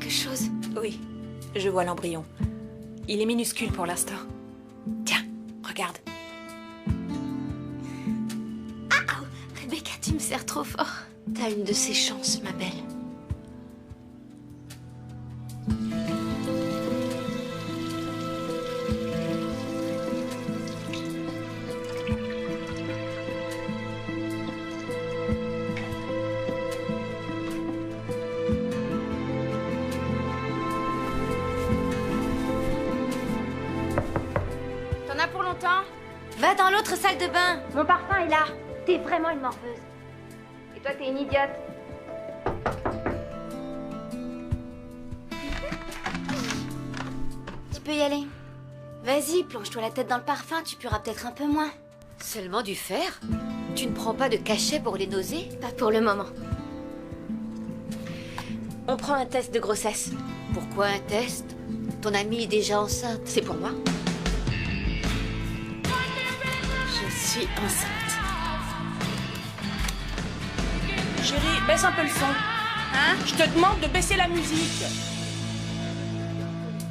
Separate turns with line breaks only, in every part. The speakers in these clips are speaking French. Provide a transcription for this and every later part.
quelque chose?
Oui, je vois l'embryon. Il est minuscule pour l'instant. Tiens, regarde.
Ah, Rebecca, tu me serres trop fort. T'as une de ces chances, ma belle.
T'en as pour longtemps?
Va dans l'autre salle de bain.
Mon parfum est là. T'es vraiment une morveuse. Et toi, t'es une idiote.
Tu peux y aller. Vas-y, plonge-toi la tête dans le parfum, tu pueras peut-être un peu moins.
Seulement du fer? Tu ne prends pas de cachet pour les nausées?
Pas pour le moment.
On prend un test de grossesse. Pourquoi un test? Ton amie est déjà enceinte. C'est pour moi?
Je suis enceinte.
Chérie, baisse un peu le son. Hein? Je te demande de baisser la musique.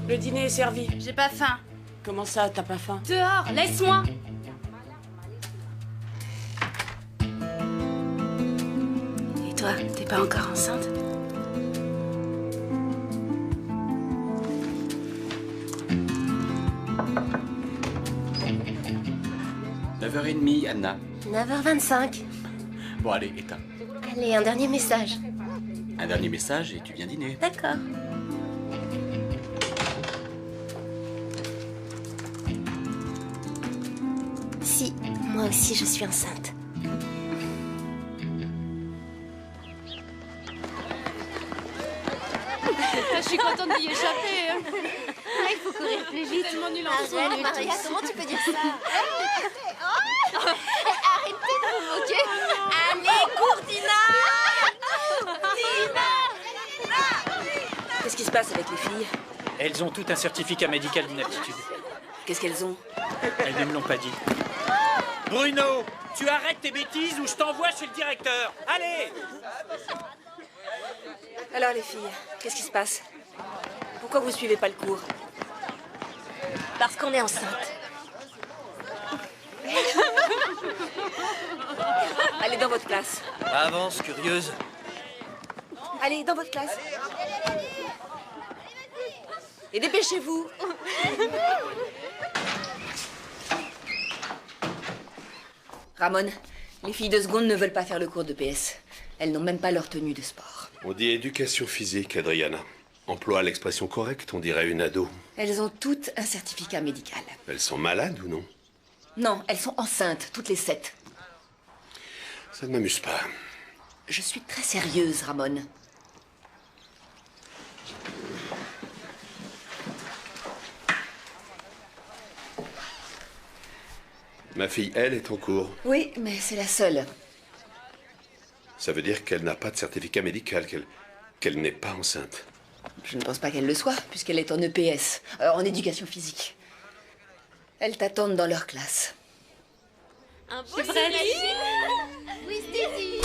Le dîner est servi.
J'ai pas faim.
Comment ça, t'as pas faim?
Dehors, laisse-moi.
Et toi, t'es pas encore enceinte?
« 9h30, Anna.
9h25.
Bon, allez, éteins.
Allez, un dernier message.
Un dernier message et tu viens dîner.
D'accord. Si, moi aussi je suis enceinte.
Je suis contente d'y échapper.
Ah, il faut courir plus vite.
Tellement nul en
Arrête,
son.
Maria, comment tu peux dire ça? Arrêtez de vous moquer. Allez, cours, Tina!
Qu'est-ce qui se passe avec les filles?
Elles ont toutes un certificat médical d'inaptitude.
Qu'est-ce qu'elles ont?
Elles ne me l'ont pas dit. Bruno, tu arrêtes tes bêtises ou je t'envoie chez le directeur. Allez!
Alors les filles, qu'est-ce qui se passe? Pourquoi vous suivez pas le cours?
Parce qu'on est enceinte.
Allez dans votre classe.
Avance, curieuse.
Allez, dans votre classe. Et dépêchez-vous. Ramon, les filles de seconde ne veulent pas faire le cours de PS. Elles n'ont même pas leur tenue de sport.
On dit éducation physique, Adriana. Emploie l'expression correcte, on dirait une ado.
Elles ont toutes un certificat médical.
Elles sont malades ou non?
Non, elles sont enceintes, toutes les 7.
Ça ne m'amuse pas.
Je suis très sérieuse, Ramon.
Ma fille, elle, est en cours.
Oui, mais c'est la seule.
Ça veut dire qu'elle n'a pas de certificat médical, qu'elle n'est pas enceinte.
Je ne pense pas qu'elle le soit, puisqu'elle est en EPS, en éducation physique. Elles t'attendent dans leur classe.
Un beau soleil. Oui, Stacy.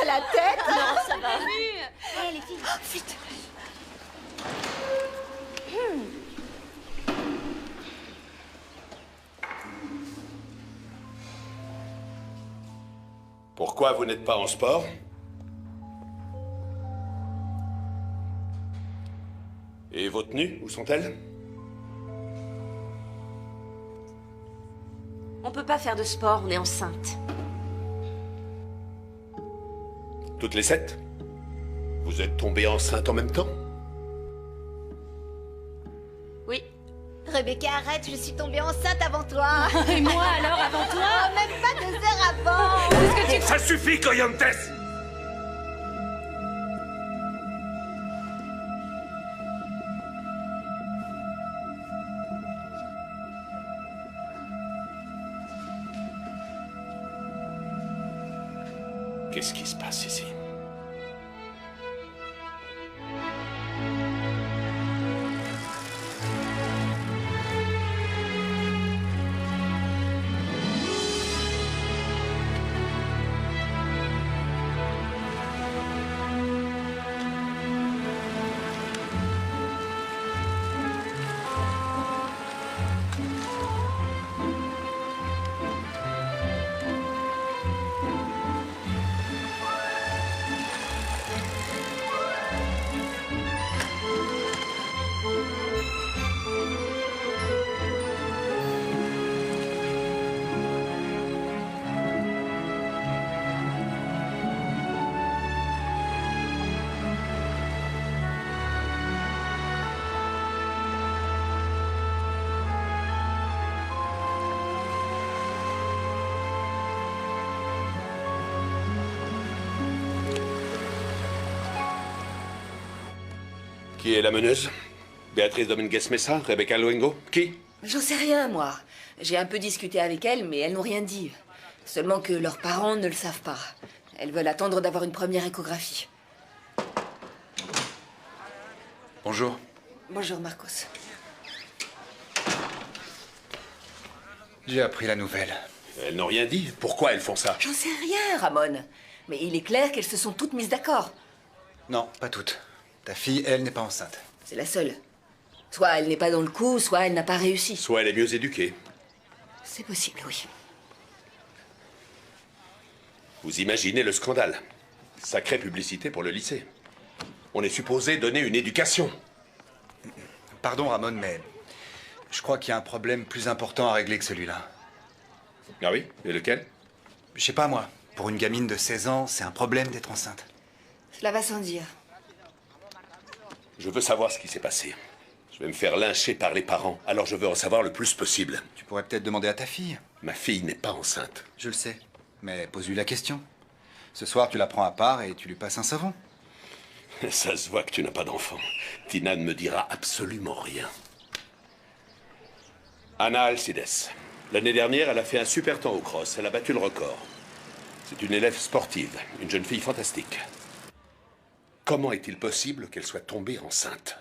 La tête!
Non, ça va. Hé, les filles.
Vite!
Pourquoi vous n'êtes pas en sport? Et vos tenues, où sont-elles?
On peut pas faire de sport, on est enceinte.
Toutes les 7? Vous êtes tombée enceinte en même temps?
Oui.
Rebecca, arrête, je suis tombée enceinte avant toi.
Et moi alors, avant toi?
Oh, même pas 2 heures avant.
Ça suffit, Coyantes! Qu'est-ce qui se passe ici? Qui est la meneuse? Béatrice Dominguez Mesa? Rebecca Luengo? Qui?
J'en sais rien, moi. J'ai un peu discuté avec elles, mais elles n'ont rien dit. Seulement que leurs parents ne le savent pas. Elles veulent attendre d'avoir une première échographie.
Bonjour.
Bonjour, Marcos.
J'ai appris la nouvelle.
Elles n'ont rien dit. Pourquoi elles font ça?
J'en sais rien, Ramon. Mais il est clair qu'elles se sont toutes mises d'accord.
Non, pas toutes. Ta fille, elle, n'est pas enceinte.
C'est la seule. Soit elle n'est pas dans le coup, soit elle n'a pas réussi.
Soit elle est mieux éduquée.
C'est possible, oui.
Vous imaginez le scandale. Sacrée publicité pour le lycée. On est supposé donner une éducation.
Pardon, Ramon, mais je crois qu'il y a un problème plus important à régler que celui-là.
Ah oui? Et lequel?
Je sais pas, moi. Pour une gamine de 16 ans, c'est un problème d'être enceinte.
Cela va sans dire.
Je veux savoir ce qui s'est passé. Je vais me faire lyncher par les parents, alors je veux en savoir le plus possible.
Tu pourrais peut-être demander à ta fille.
Ma fille n'est pas enceinte.
Je le sais. Mais pose-lui la question. Ce soir, tu la prends à part et tu lui passes un savon.
Ça se voit que tu n'as pas d'enfant. Tina ne me dira absolument rien. Anna Alcides. L'année dernière, elle a fait un super temps au cross. Elle a battu le record. C'est une élève sportive, une jeune fille fantastique. Comment est-il possible qu'elle soit tombée enceinte?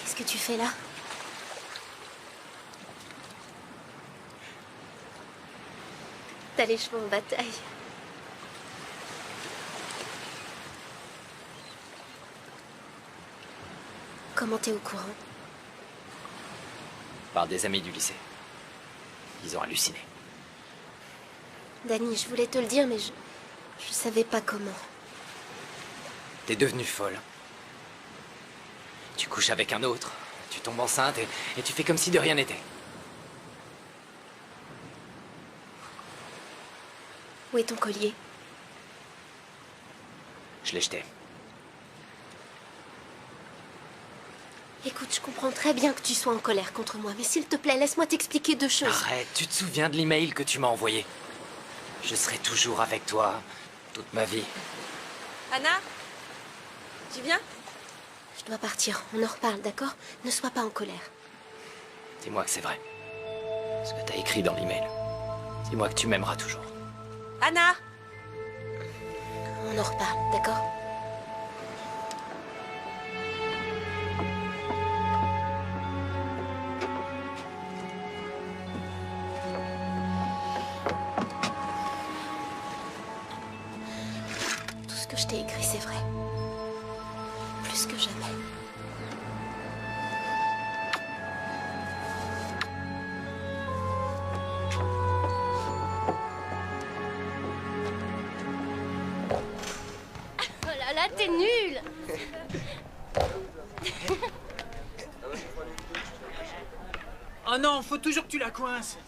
Qu'est-ce que tu fais là? T'as les cheveux en bataille. Comment t'es au courant?
Par des amis du lycée. Ils ont halluciné.
Dani, je voulais te le dire, mais je savais pas comment.
T'es devenue folle. Tu couches avec un autre, tu tombes enceinte et tu fais comme si de rien n'était.
Où est ton collier?
Je l'ai jeté.
Écoute, je comprends très bien que tu sois en colère contre moi, mais s'il te plaît, laisse-moi t'expliquer deux choses.
Arrête, tu te souviens de l'email que tu m'as envoyé? Je serai toujours avec toi, toute ma vie.
Anna? Tu viens? Je dois partir, on en reparle, d'accord? Ne sois pas en colère.
Dis-moi que c'est vrai. Ce que t'as écrit dans l'email. Dis-moi que tu m'aimeras toujours.
Anna! On en reparle, d'accord? Tout ce que je t'ai écrit, c'est vrai. Plus que jamais. Oh là là, t'es nul!
Oh non, faut toujours que tu la coinces.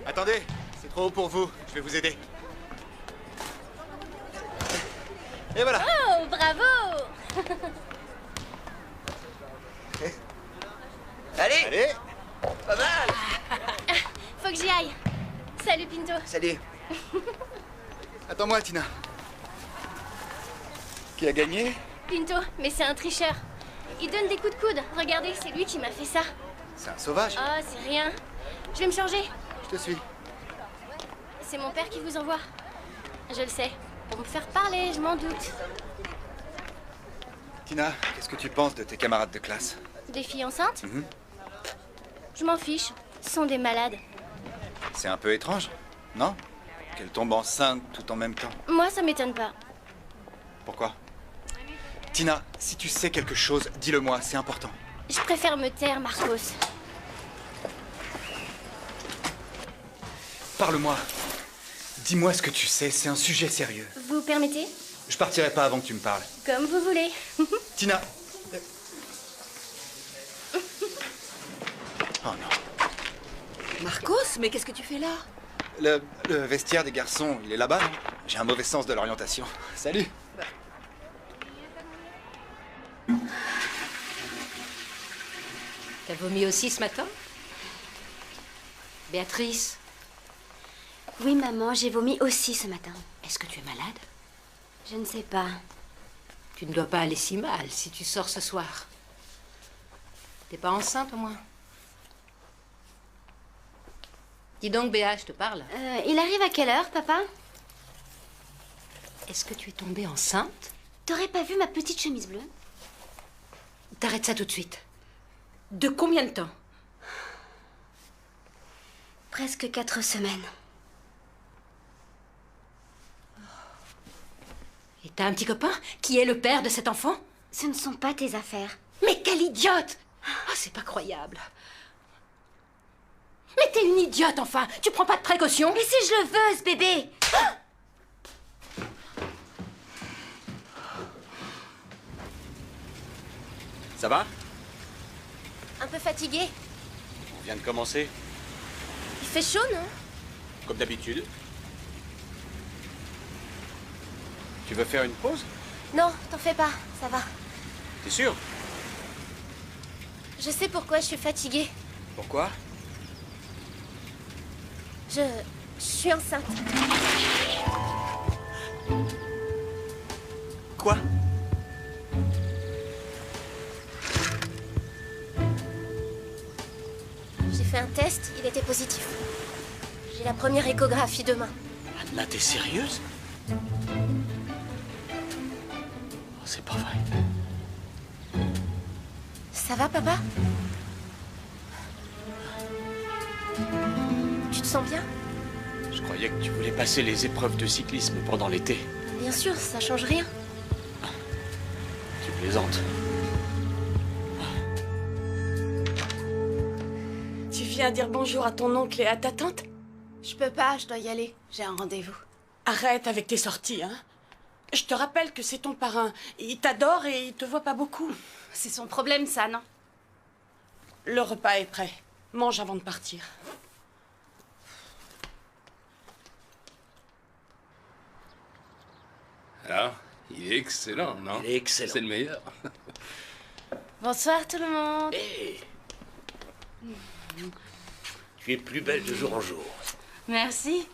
Attendez, c'est trop haut pour vous. Je vais vous aider. Et voilà.
Oh, bravo!
Allez,
Allez.
pas mal.
Faut que j'y aille. Salut, Pinto.
Salut.
Attends-moi, Tina. Qui a gagné?
Pinto, mais c'est un tricheur. Il donne des coups de coude. Regardez, c'est lui qui m'a fait ça.
C'est un sauvage.
Oh, c'est rien. Je vais me changer.
Je te suis.
C'est mon père qui vous envoie. Je le sais. Pour me faire parler, je m'en doute.
Tina, qu'est-ce que tu penses de tes camarades de classe?
Des filles enceintes?
Mhm.
Je m'en fiche. Ce sont des malades.
C'est un peu étrange, non? Qu'elle tombe enceinte tout en même temps.
Moi, ça m'étonne pas.
Pourquoi? Tina, si tu sais quelque chose, dis-le-moi, c'est important.
Je préfère me taire, Marcos.
Parle-moi. Dis-moi ce que tu sais, c'est un sujet sérieux.
Vous permettez?
Je partirai pas avant que tu me parles.
Comme vous voulez.
Tina. Oh non.
Marcos, mais qu'est-ce que tu fais là?
Le vestiaire des garçons, il est là-bas, non? J'ai un mauvais sens de l'orientation. Salut.
T'as vomi aussi ce matin? Béatrice?
Oui, maman, j'ai vomi aussi ce matin.
Est-ce que tu es malade?
Je ne sais pas.
Tu ne dois pas aller si mal si tu sors ce soir. T'es pas enceinte au moins? Dis donc, Béa, je te parle.
Il arrive à quelle heure, papa?
Est-ce que tu es tombée enceinte?
T'aurais pas vu ma petite chemise bleue?
T'arrêtes ça tout de suite. De combien de temps?
Presque 4 semaines.
Et t'as un petit copain qui est le père de cet enfant?
Ce ne sont pas tes affaires.
Mais quelle idiote! Oh, c'est pas croyable. Mais t'es une idiote, enfin! Tu prends pas de précautions?
Mais si je le veux, ce bébé!
Ça va?
Un peu fatigué.
On vient de commencer,
Il fait chaud, non?
comme d'habitude. Tu veux faire une pause?
Non, t'en fais pas, ça va.
T'es sûr?
Je sais pourquoi je suis fatiguée.
Pourquoi?
Je suis enceinte.
Quoi?
J'ai fait un test, il était positif. J'ai la première échographie demain.
Anna, t'es sérieuse? Oh, c'est pas vrai.
Ça va, papa? Tu te sens bien?
Je croyais que tu voulais passer les épreuves de cyclisme pendant l'été.
Bien sûr, ça change rien.
Tu plaisantes.
Tu viens dire bonjour à ton oncle et à ta tante?
Je peux pas, je dois y aller. J'ai un rendez-vous.
Arrête avec tes sorties, hein. Je te rappelle que c'est ton parrain. Il t'adore et il te voit pas beaucoup.
C'est son problème, ça, non?
Le repas est prêt. Mange avant de partir.
Alors, il est excellent, non?
Il est excellent.
C'est le meilleur.
Bonsoir, tout le monde.
Tu es plus belle de jour en jour.
Merci.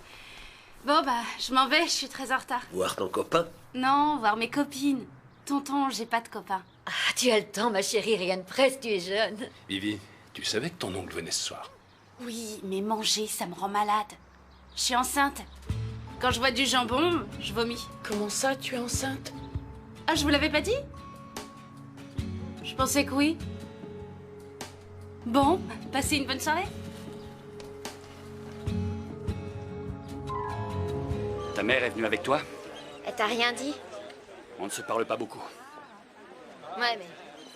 Bon, bah, je m'en vais, je suis très en retard.
Voir ton copain?
Non, voir mes copines. Tonton, j'ai pas de copain.
Ah, tu as le temps, ma chérie, rien ne presse, tu es jeune.
Vivi, tu savais que ton oncle venait ce soir?
Oui, mais manger, ça me rend malade. Je suis enceinte. Quand je vois du jambon, je vomis.
Comment ça, tu es enceinte?
Ah, je vous l'avais pas dit? Je pensais que oui. Bon, passez une bonne soirée.
Ta mère est venue avec toi?
Elle t'a rien dit?
On ne se parle pas beaucoup.
Ouais, mais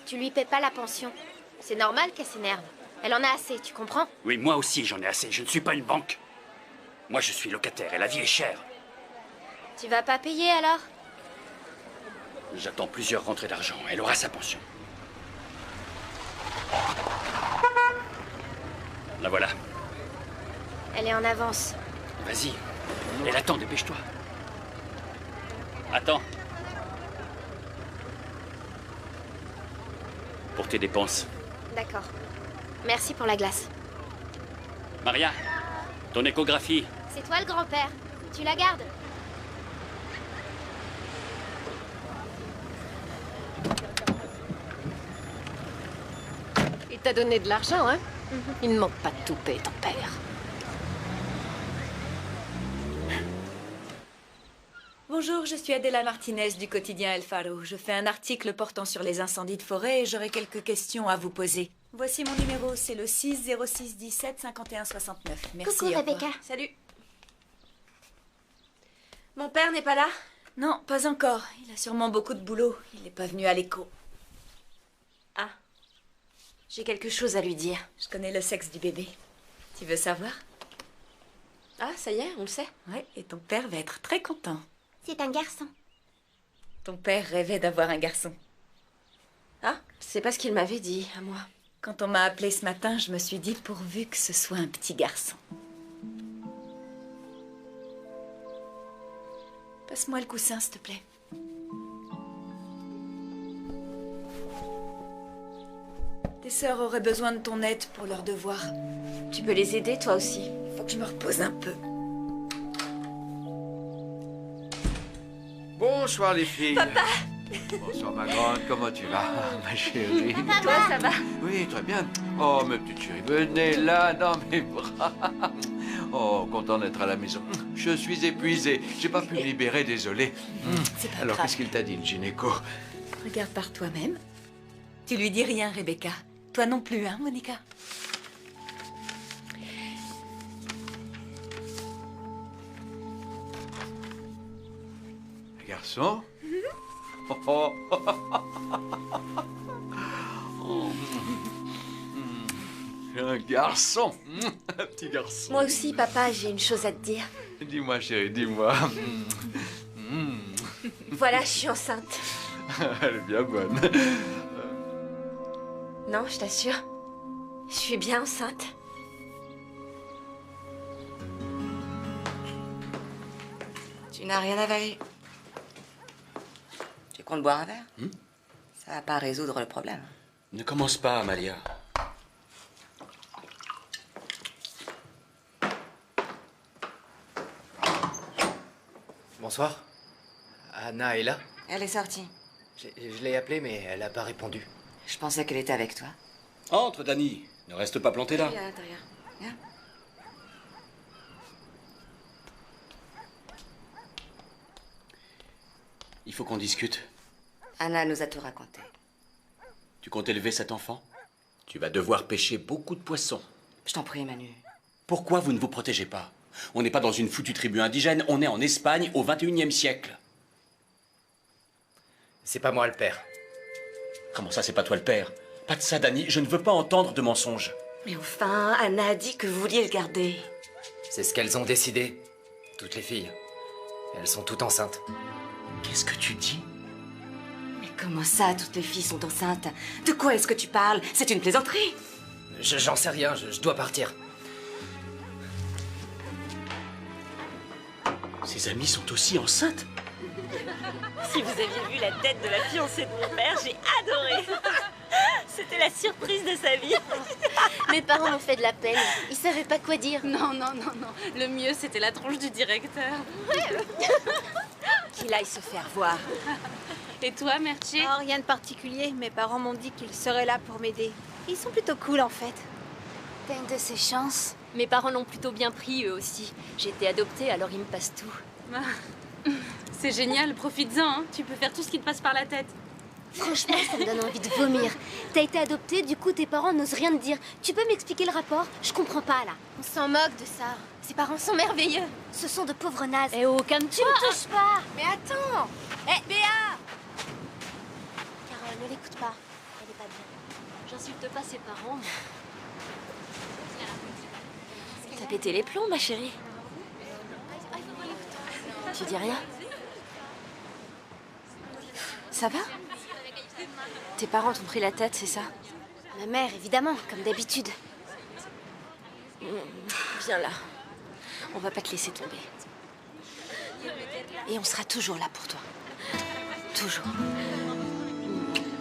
tu lui paies pas la pension. C'est normal qu'elle s'énerve. Elle en a assez, tu comprends?
Oui, moi aussi j'en ai assez. Je ne suis pas une banque. Moi je suis locataire et la vie est chère.
Tu vas pas payer alors?
J'attends plusieurs rentrées d'argent. Elle aura sa pension. La voilà.
Elle est en avance.
Vas-y. Elle attend, dépêche-toi. Attends. Pour tes dépenses.
D'accord. Merci pour la glace.
Maria, ton échographie.
C'est toi le grand-père. Tu la gardes?
Il t'a donné de l'argent, hein? Il ne manque pas de toupet, ton père.
Bonjour, je suis Adela Martinez du quotidien El Faro. Je fais un article portant sur les incendies de forêt et j'aurai quelques questions à vous poser. Voici mon numéro, c'est le 6 06 17 51 69. Merci.
Coucou,
au revoir.
Rebecca.
Salut.
Mon père n'est pas là?
Non, pas encore. Il a sûrement beaucoup de boulot. Il n'est pas venu à l'écho.
Ah. J'ai quelque chose à lui dire.
Je connais le sexe du bébé. Tu veux savoir?
Ah, ça y est, on le sait.
Ouais, et ton père va être très content.
C'est un garçon.
Ton père rêvait d'avoir un garçon.
Ah, c'est pas ce qu'il m'avait dit, à moi.
Quand on m'a appelé ce matin, je me suis dit pourvu que ce soit un petit garçon. Passe-moi le coussin, s'il te plaît. Tes sœurs auraient besoin de ton aide pour leurs devoirs.
Tu peux les aider, toi aussi.
Faut que je me repose un peu.
Bonsoir les filles.
Papa!
Bonsoir ma grande, comment tu vas, ma chérie?
Toi, ça va?
Oui, très bien. Oh, ma petite chérie, venez là dans mes bras. Oh, content d'être à la maison. Je suis épuisé. J'ai pas pu me libérer, désolé.
C'est pas
Alors,
grave.
qu'est-ce qu'il t'a dit, le gynéco?
Regarde par toi-même. Tu lui dis rien, Rebecca. Toi non plus, hein, Monica?
Garçon? Oh. Un garçon. Un petit garçon.
Moi aussi, papa, j'ai une chose à te dire.
Dis-moi, chérie, dis-moi.
Voilà, je suis enceinte.
Elle est bien bonne.
Non, je t'assure. Je suis bien enceinte.
Tu n'as rien avalé. Tu comptes boire un verre? Ça va pas résoudre le problème.
Ne commence pas, Amalia.
Bonsoir. Anna est là?
Elle est sortie.
Je l'ai appelée, mais elle n'a pas répondu.
Je pensais qu'elle était avec toi.
Entre, Dani. Ne reste pas planté là.
Viens à l'intérieur. Viens.
Il faut qu'on discute.
Anna nous a tout raconté.
Tu comptes élever cet enfant? Tu vas devoir pêcher beaucoup de poissons.
Je t'en prie, Manu.
Pourquoi vous ne vous protégez pas? On n'est pas dans une foutue tribu indigène, on est en Espagne au XXIe siècle.
C'est pas moi le père.
Comment ça, c'est pas toi le père? Pas de ça, Dani, je ne veux pas entendre de mensonges.
Mais enfin, Anna a dit que vous vouliez le garder.
C'est ce qu'elles ont décidé. Toutes les filles. Elles sont toutes enceintes.
Qu'est-ce que tu dis?
Mais comment ça, toutes les filles sont enceintes? De quoi est-ce que tu parles? C'est une plaisanterie.
J'en sais rien, je dois partir.
Ses amies sont aussi enceintes?
Si vous aviez vu la tête de la fiancée de mon père, j'ai adoré. C'était la surprise de sa vie.
Mes parents m'ont fait de la peine. Ils savaient pas quoi dire.
Non. Le mieux, c'était la tronche du directeur.
Qu'il aille se faire voir.
Et toi, Mertier?
Oh, rien de particulier. Mes parents m'ont dit qu'ils seraient là pour m'aider. Ils sont plutôt cool, en fait.
T'as une de ces chances. Mes parents l'ont plutôt bien pris, eux aussi. J'ai été adoptée, alors ils me passent tout.
C'est génial, profites-en, hein. Tu peux faire tout ce qui te passe par la tête.
Franchement, ça me donne envie de vomir. T'as été adoptée, du coup tes parents n'osent rien te dire. Tu peux m'expliquer le rapport? Je comprends pas, là. On s'en moque de ça. Ses parents sont merveilleux. Ce sont de pauvres nazes.
Eh oh, calme-toi.
Tu me touches pas. Mais attends. Hé, Béa! Carole, ne l'écoute pas. Elle est pas bien. J'insulte pas ses parents, mais... T'as pété les plombs, ma chérie. Tu dis rien? Ça va? Tes parents t'ont pris la tête, c'est ça? Ma mère, évidemment, comme d'habitude. Viens là. On va pas te laisser tomber. Et on sera toujours là pour toi. Toujours.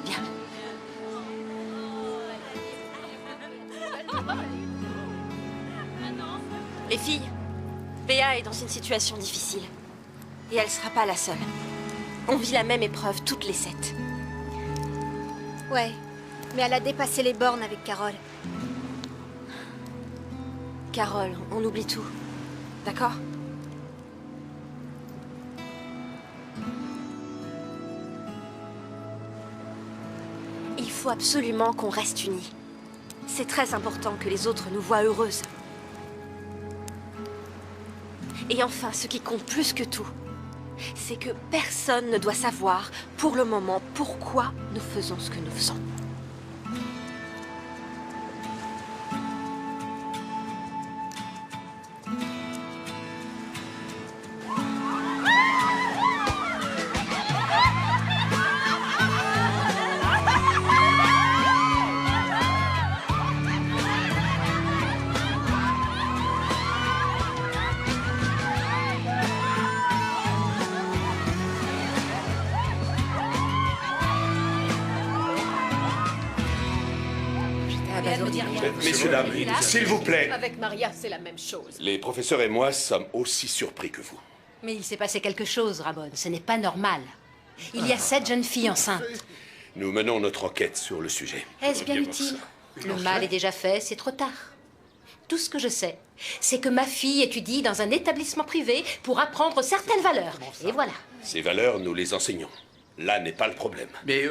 Viens. Les filles, Béa est dans une situation difficile. Et elle sera pas la seule. On vit la même épreuve toutes les 7.
Ouais, mais elle a dépassé les bornes avec Carole.
Carole, on oublie tout. D'accord? Il faut absolument qu'on reste unis. C'est très important que les autres nous voient heureuses. Et enfin, ce qui compte plus que tout, c'est que personne ne doit savoir, pour le moment, pourquoi nous faisons ce que nous faisons.
Messieurs, dames, s'il vous plaît.
Avec Maria, c'est la même chose.
Les professeurs et moi sommes aussi surpris que vous.
Mais il s'est passé quelque chose, Ramon. Ce n'est pas normal. Il y a 7 jeunes filles enceintes.
Nous menons notre enquête sur le sujet.
Est-ce bien utile? Le mal est déjà fait, c'est trop tard. Tout ce que je sais, c'est que ma fille étudie dans un établissement privé pour apprendre certaines valeurs. Et voilà.
Ces valeurs, nous les enseignons. Là n'est pas le problème.
Mais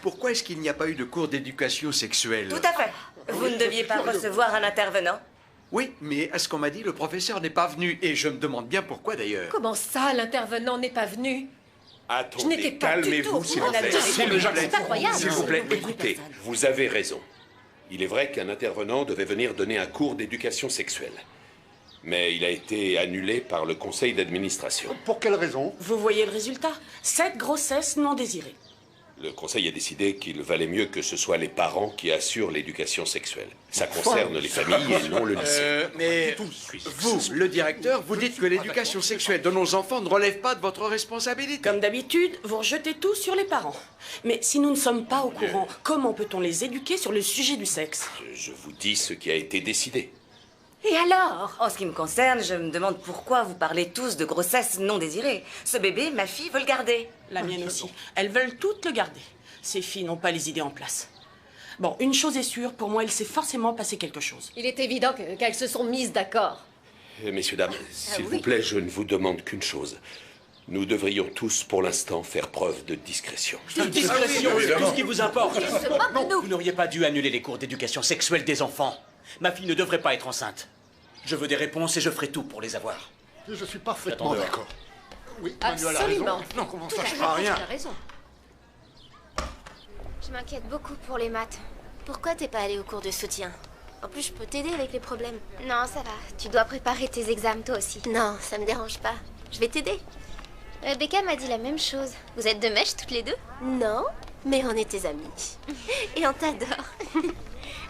pourquoi est-ce qu'il n'y a pas eu de cours d'éducation sexuelle?
Tout à fait. Vous ne deviez pas recevoir un intervenant?
Oui, mais à ce qu'on m'a dit, le professeur n'est pas venu. Et je me demande bien pourquoi d'ailleurs.
Comment ça, l'intervenant n'est pas venu?
Attendez,
Je n'étais pas du
calmez-vous,
tout
s'il vous plaît.
C'est incroyable.
S'il vous plaît, écoutez, vous avez raison. Il est vrai qu'un intervenant devait venir donner un cours d'éducation sexuelle. Mais il a été annulé par le conseil d'administration.
Pour quelle raison?
Vous voyez le résultat? 7 grossesses non désirées.
Le conseil a décidé qu'il valait mieux que ce soit les parents qui assurent l'éducation sexuelle. Ça concerne les familles et non le lycée.
Mais vous, le directeur, vous dites que l'éducation sexuelle de nos enfants ne relève pas de votre responsabilité.
Comme d'habitude, vous rejetez tout sur les parents. Mais si nous ne sommes pas au courant, comment peut-on les éduquer sur le sujet du sexe?
Je vous dis ce qui a été décidé.
Et alors? En ce qui me concerne, je me demande pourquoi vous parlez tous de grossesse non désirée. Ce bébé, ma fille veut le garder.
La mienne aussi. Elles veulent toutes le garder. Ces filles n'ont pas les idées en place. Bon, une chose est sûre, pour moi, il s'est forcément passé quelque chose.
Il est évident qu'elles se sont mises d'accord.
Messieurs, dames, s'il vous plaît, je ne vous demande qu'une chose. Nous devrions tous, pour l'instant, faire preuve de discrétion.
Discrétion, c'est tout ce qui vous importe.
Non,
vous n'auriez pas dû annuler les cours d'éducation sexuelle des enfants. Ma fille ne devrait pas être enceinte. Je veux des réponses et je ferai tout pour les avoir.
Je suis parfaitement d'accord. Oui, Manuel a
Absolument.
raison. Non, comment ça,
Tout à
je
fait,
ferai rien.
tu as raison.
Je m'inquiète beaucoup pour les maths. Pourquoi t'es pas allé au cours de soutien? En plus, je peux t'aider avec les problèmes. Non, ça va. Tu dois préparer tes examens toi aussi. Non, ça me dérange pas. Je vais t'aider. Rebecca m'a dit la même chose. Vous êtes de mèche toutes les deux? Non, mais on est tes amis. Et on t'adore.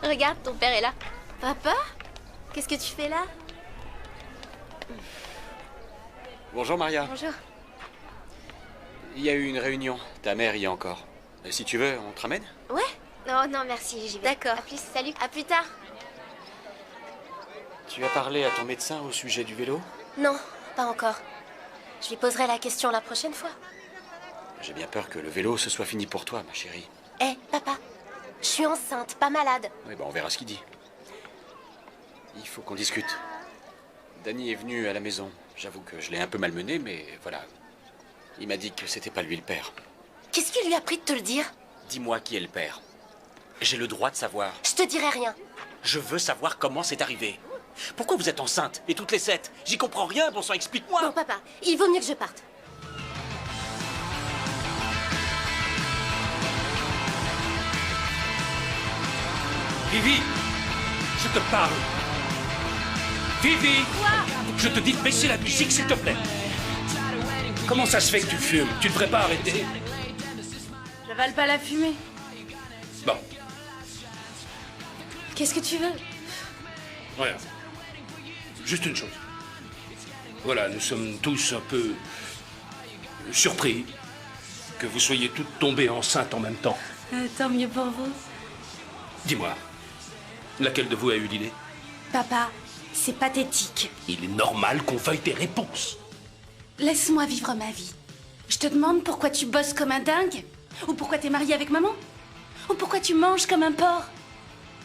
Regarde, ton père est là. Papa? Qu'est-ce que tu fais là?
Bonjour Maria.
Bonjour.
Il y a eu une réunion. Ta mère y est encore. Si tu veux, on te ramène?
Ouais? Non, non, merci, j'y vais. D'accord. À plus, salut. À plus tard.
Tu as parlé à ton médecin au sujet du vélo?
Non, pas encore. Je lui poserai la question la prochaine fois.
J'ai bien peur que le vélo se soit fini pour toi, ma chérie.
Hé, papa, je suis enceinte, pas malade.
Oui, on verra ce qu'il dit. Il faut qu'on discute. Danny est venu à la maison. J'avoue que je l'ai un peu malmené, mais voilà. Il m'a dit que c'était pas lui le père.
Qu'est-ce qui lui a pris de te le dire?
Dis-moi qui est le père. J'ai le droit de savoir.
Je te dirai rien.
Je veux savoir comment c'est arrivé. Pourquoi vous êtes enceinte? Et toutes les 7? J'y comprends rien, bon sang, explique-moi.
Non, papa, il vaut mieux que je parte.
Vivi, je te parle. Vivi, je te dis de baisser la musique, s'il te plaît. Comment ça se fait que tu fumes? Tu devrais pas arrêter.
J'avale pas la fumée.
Bon,
Qu'est-ce que tu veux?
voilà. Juste une chose. Voilà, nous sommes tous un peu surpris que vous soyez toutes tombées enceintes en même temps.
Tant mieux pour vous.
Dis-moi, laquelle de vous a eu l'idée?
Papa, c'est pathétique.
Il est normal qu'on veuille des réponses.
Laisse-moi vivre ma vie. Je te demande pourquoi tu bosses comme un dingue? Ou pourquoi t'es marié avec maman? Ou pourquoi tu manges comme un porc?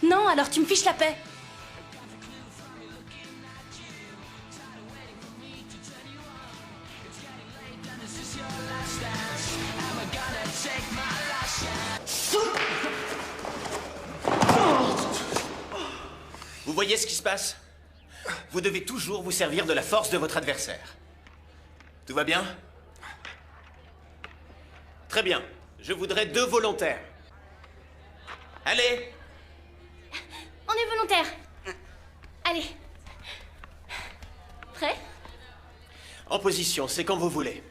Non, alors tu me fiches la paix.
Vous voyez ce qui se passe? Vous devez toujours vous servir de la force de votre adversaire. Tout va bien? Très bien. Je voudrais 2 volontaires. Allez!
On est volontaire. Allez. Prêt?
En position, c'est quand vous voulez.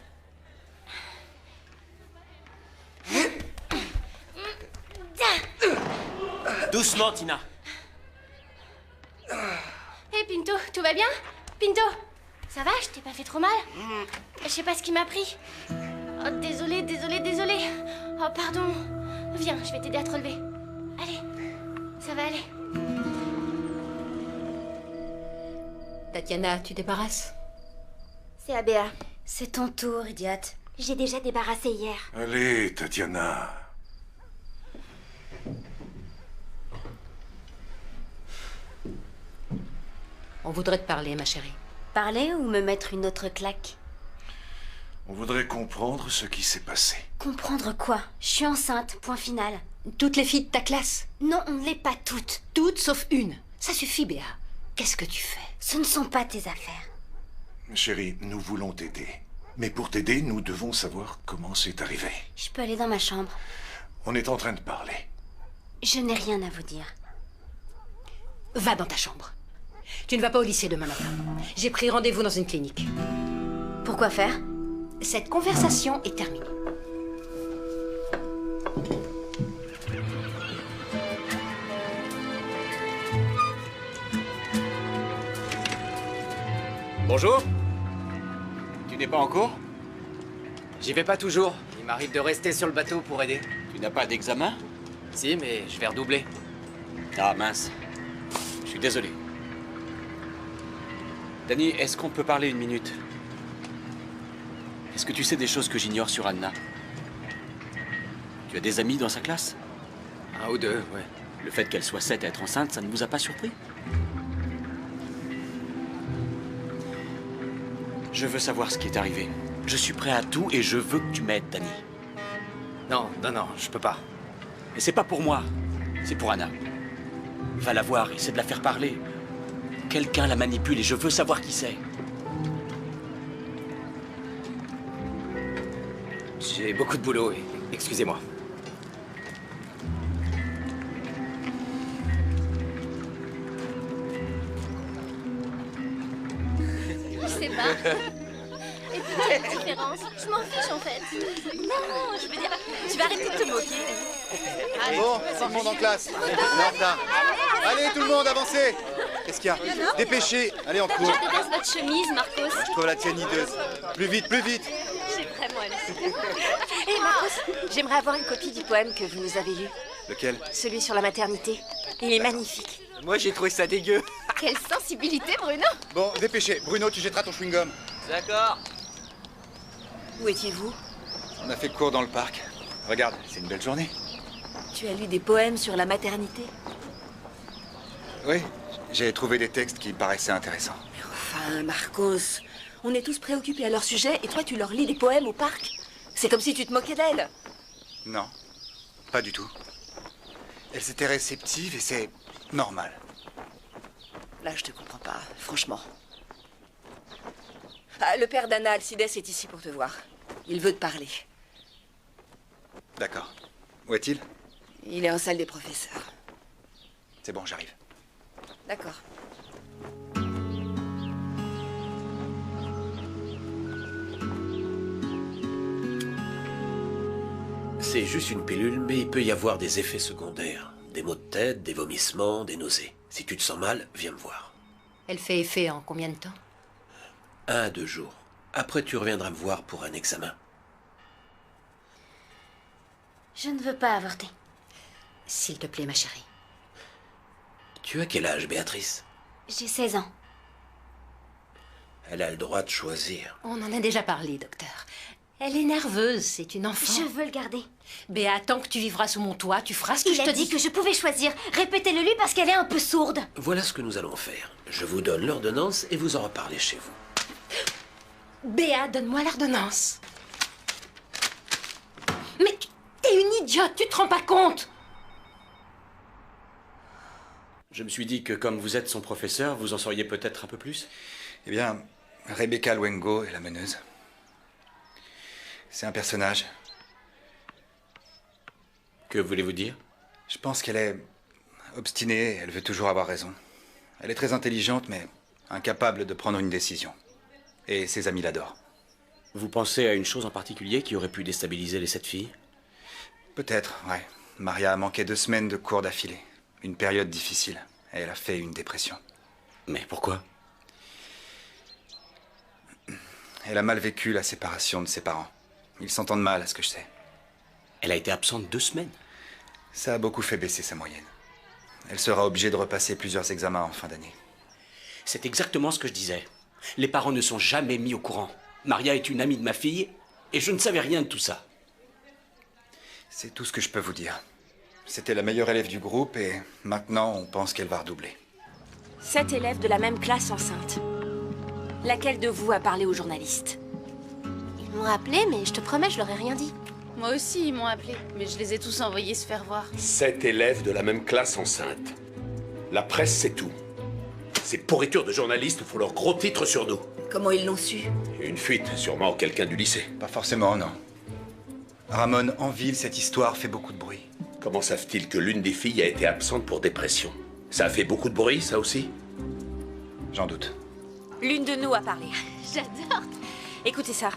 Doucement, Tina.
Hé, Pinto, tout va bien? Pinto, ça va? Je t'ai pas fait trop mal? Je sais pas ce qui m'a pris. Oh, désolé. Oh, pardon. Viens, je vais t'aider à te relever. Allez, ça va aller.
Tatiana, tu débarrasses?
C'est à Béa.
C'est ton tour, idiote.
J'ai déjà débarrassé hier.
Allez, Tatiana.
On voudrait te parler, ma chérie.
Parler ou me mettre une autre claque?
On voudrait comprendre ce qui s'est passé.
Comprendre quoi? Je suis enceinte, point final.
Toutes les filles de ta classe?
Non, on ne l'est pas toutes.
Toutes sauf une. Ça suffit, Béa. Qu'est-ce que tu fais?
Ce ne sont pas tes affaires.
Chérie, nous voulons t'aider. Mais pour t'aider, nous devons savoir comment c'est arrivé.
Je peux aller dans ma chambre.
On est en train de parler.
Je n'ai rien à vous dire.
Va dans ta chambre. Tu ne vas pas au lycée demain matin. J'ai pris rendez-vous dans une clinique.
Pourquoi faire?
Cette conversation est terminée.
Bonjour. Tu n'es pas en cours?
J'y vais pas toujours. Il m'arrive de rester sur le bateau pour aider.
Tu n'as pas d'examen?
Si, mais je vais redoubler.
Ah mince. Je suis désolé. Danny, est-ce qu'on peut parler une minute? Est-ce que tu sais des choses que j'ignore sur Anna? Tu as des amis dans sa classe?
Un ou deux, ouais.
Le fait qu'elle soit 7 à être enceinte, ça ne vous a pas surpris? Je veux savoir ce qui est arrivé. Je suis prêt à tout et je veux que tu m'aides, Danny.
Non, je peux pas.
Et c'est pas pour moi, c'est pour Anna. Va la voir, essaie de la faire parler. Quelqu'un la manipule et je veux savoir qui c'est.
J'ai beaucoup de boulot, excusez-moi.
Je sais pas. Et puis quelle différence? Je m'en fiche en fait. Non, je veux dire, tu vas arrêter de te moquer.
Bon, tout le monde en classe. On est en retard. Allez, tout le monde, avancez. Qu'est-ce qu'il y a? Dépêchez. Allez, en cours.
Je dépasse votre chemise, Marcos.
Je trouve la tienne hideuse. Plus vite, plus vite.
J'ai vraiment halluciné.
Hé, Marcos, j'aimerais avoir une copie du poème que vous nous avez lu.
Lequel?
Celui sur la maternité. Il est magnifique.
Moi, j'ai trouvé ça dégueu.
Quelle sensibilité, Bruno!
Bon, dépêchez. Bruno, tu jetteras ton chewing-gum.
D'accord.
Où étiez-vous?
On a fait cours dans le parc. Regarde, c'est une belle journée.
Tu as lu des poèmes sur la maternité?
Oui, j'ai trouvé des textes qui paraissaient intéressants.
Enfin, Marcos, on est tous préoccupés à leur sujet et toi tu leur lis des poèmes au parc? C'est comme si tu te moquais d'elles.
Non, pas du tout. Elles étaient réceptives et c'est normal.
Là, je te comprends pas, franchement. Ah, le père d'Anna, Alcides, est ici pour te voir. Il veut te parler.
D'accord. Où est-il?
Il est en salle des professeurs.
C'est bon, j'arrive.
D'accord.
C'est juste une pilule, mais il peut y avoir des effets secondaires. Des maux de tête, des vomissements, des nausées. Si tu te sens mal, viens me voir.
Elle fait effet en combien de temps?
1 à 2 jours. Après, tu reviendras me voir pour un examen.
Je ne veux pas avorter.
S'il te plaît, ma chérie.
Tu as quel âge, Béatrice?
J'ai 16 ans.
Elle a le droit de choisir.
On en a déjà parlé, docteur. Elle est nerveuse, c'est une enfant.
Je veux le garder.
Béa, tant que tu vivras sous mon toit, tu feras ce que je te dis.
Il a dit que je pouvais choisir. Répétez-le lui parce qu'elle est un peu sourde.
Voilà ce que nous allons faire. Je vous donne l'ordonnance et vous en reparlez chez vous.
Béa, donne-moi l'ordonnance. Mais t'es une idiote, tu te rends pas compte?
Je me suis dit que comme vous êtes son professeur, vous en sauriez peut-être un peu plus.
Eh bien, Rebecca Luengo est la meneuse. C'est un personnage.
Que voulez-vous dire?
Je pense qu'elle est obstinée, elle veut toujours avoir raison. Elle est très intelligente, mais incapable de prendre une décision. Et ses amis l'adorent.
Vous pensez à une chose en particulier qui aurait pu déstabiliser les 7 filles?
Peut-être, ouais. Maria a manqué 2 semaines de cours d'affilée. Une période difficile. Et elle a fait une dépression.
Mais pourquoi?
Elle a mal vécu la séparation de ses parents. Ils s'entendent mal, à ce que je sais.
Elle a été absente 2 semaines.
Ça a beaucoup fait baisser sa moyenne. Elle sera obligée de repasser plusieurs examens en fin d'année.
C'est exactement ce que je disais. Les parents ne sont jamais mis au courant. Maria est une amie de ma fille, et je ne savais rien de tout ça.
C'est tout ce que je peux vous dire. C'était la meilleure élève du groupe, et maintenant, on pense qu'elle va redoubler.
7 élèves de la même classe enceinte. Laquelle de vous a parlé aux journalistes?
Ils m'ont appelé, mais je te promets, je leur ai rien dit.
Moi aussi, ils m'ont appelé, mais je les ai tous envoyés se faire voir.
7 élèves de la même classe enceinte. La presse, c'est tout. Ces pourritures de journalistes font leurs gros titres sur nous.
Comment ils l'ont su?
Une fuite, sûrement quelqu'un du lycée.
Pas forcément, non. Ramon, en ville, cette histoire fait beaucoup de bruit.
Comment savent-ils que l'une des filles a été absente pour dépression? Ça a fait beaucoup de bruit, ça aussi?
J'en doute.
L'une de nous a parlé.
J'adore.
Écoutez ça.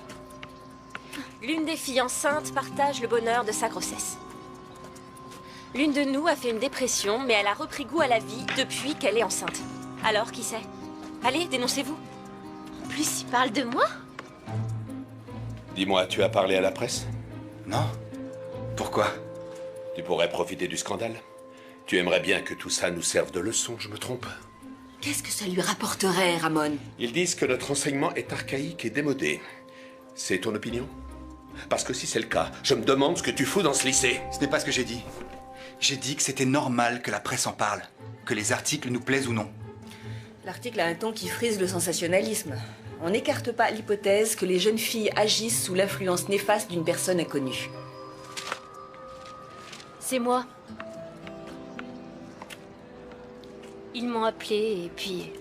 L'une des filles enceintes partage le bonheur de sa grossesse. L'une de nous a fait une dépression, mais elle a repris goût à la vie depuis qu'elle est enceinte. Alors, qui c'est? Allez, dénoncez-vous.
En plus, ils parlent de moi?
Dis-moi, tu as parlé à la presse?
Non. Pourquoi?
Tu pourrais profiter du scandale. Tu aimerais bien que tout ça nous serve de leçon, je me trompe?
Qu'est-ce que ça lui rapporterait, Ramon?
Ils disent que notre enseignement est archaïque et démodé. C'est ton opinion? Parce que si c'est le cas, je me demande ce que tu fous dans ce lycée.
Ce n'est pas ce que j'ai dit. J'ai dit que c'était normal que la presse en parle, que les articles nous plaisent ou non.
L'article a un ton qui frise le sensationnalisme. On n'écarte pas l'hypothèse que les jeunes filles agissent sous l'influence néfaste d'une personne inconnue.
C'est moi. Ils m'ont appelé et puis...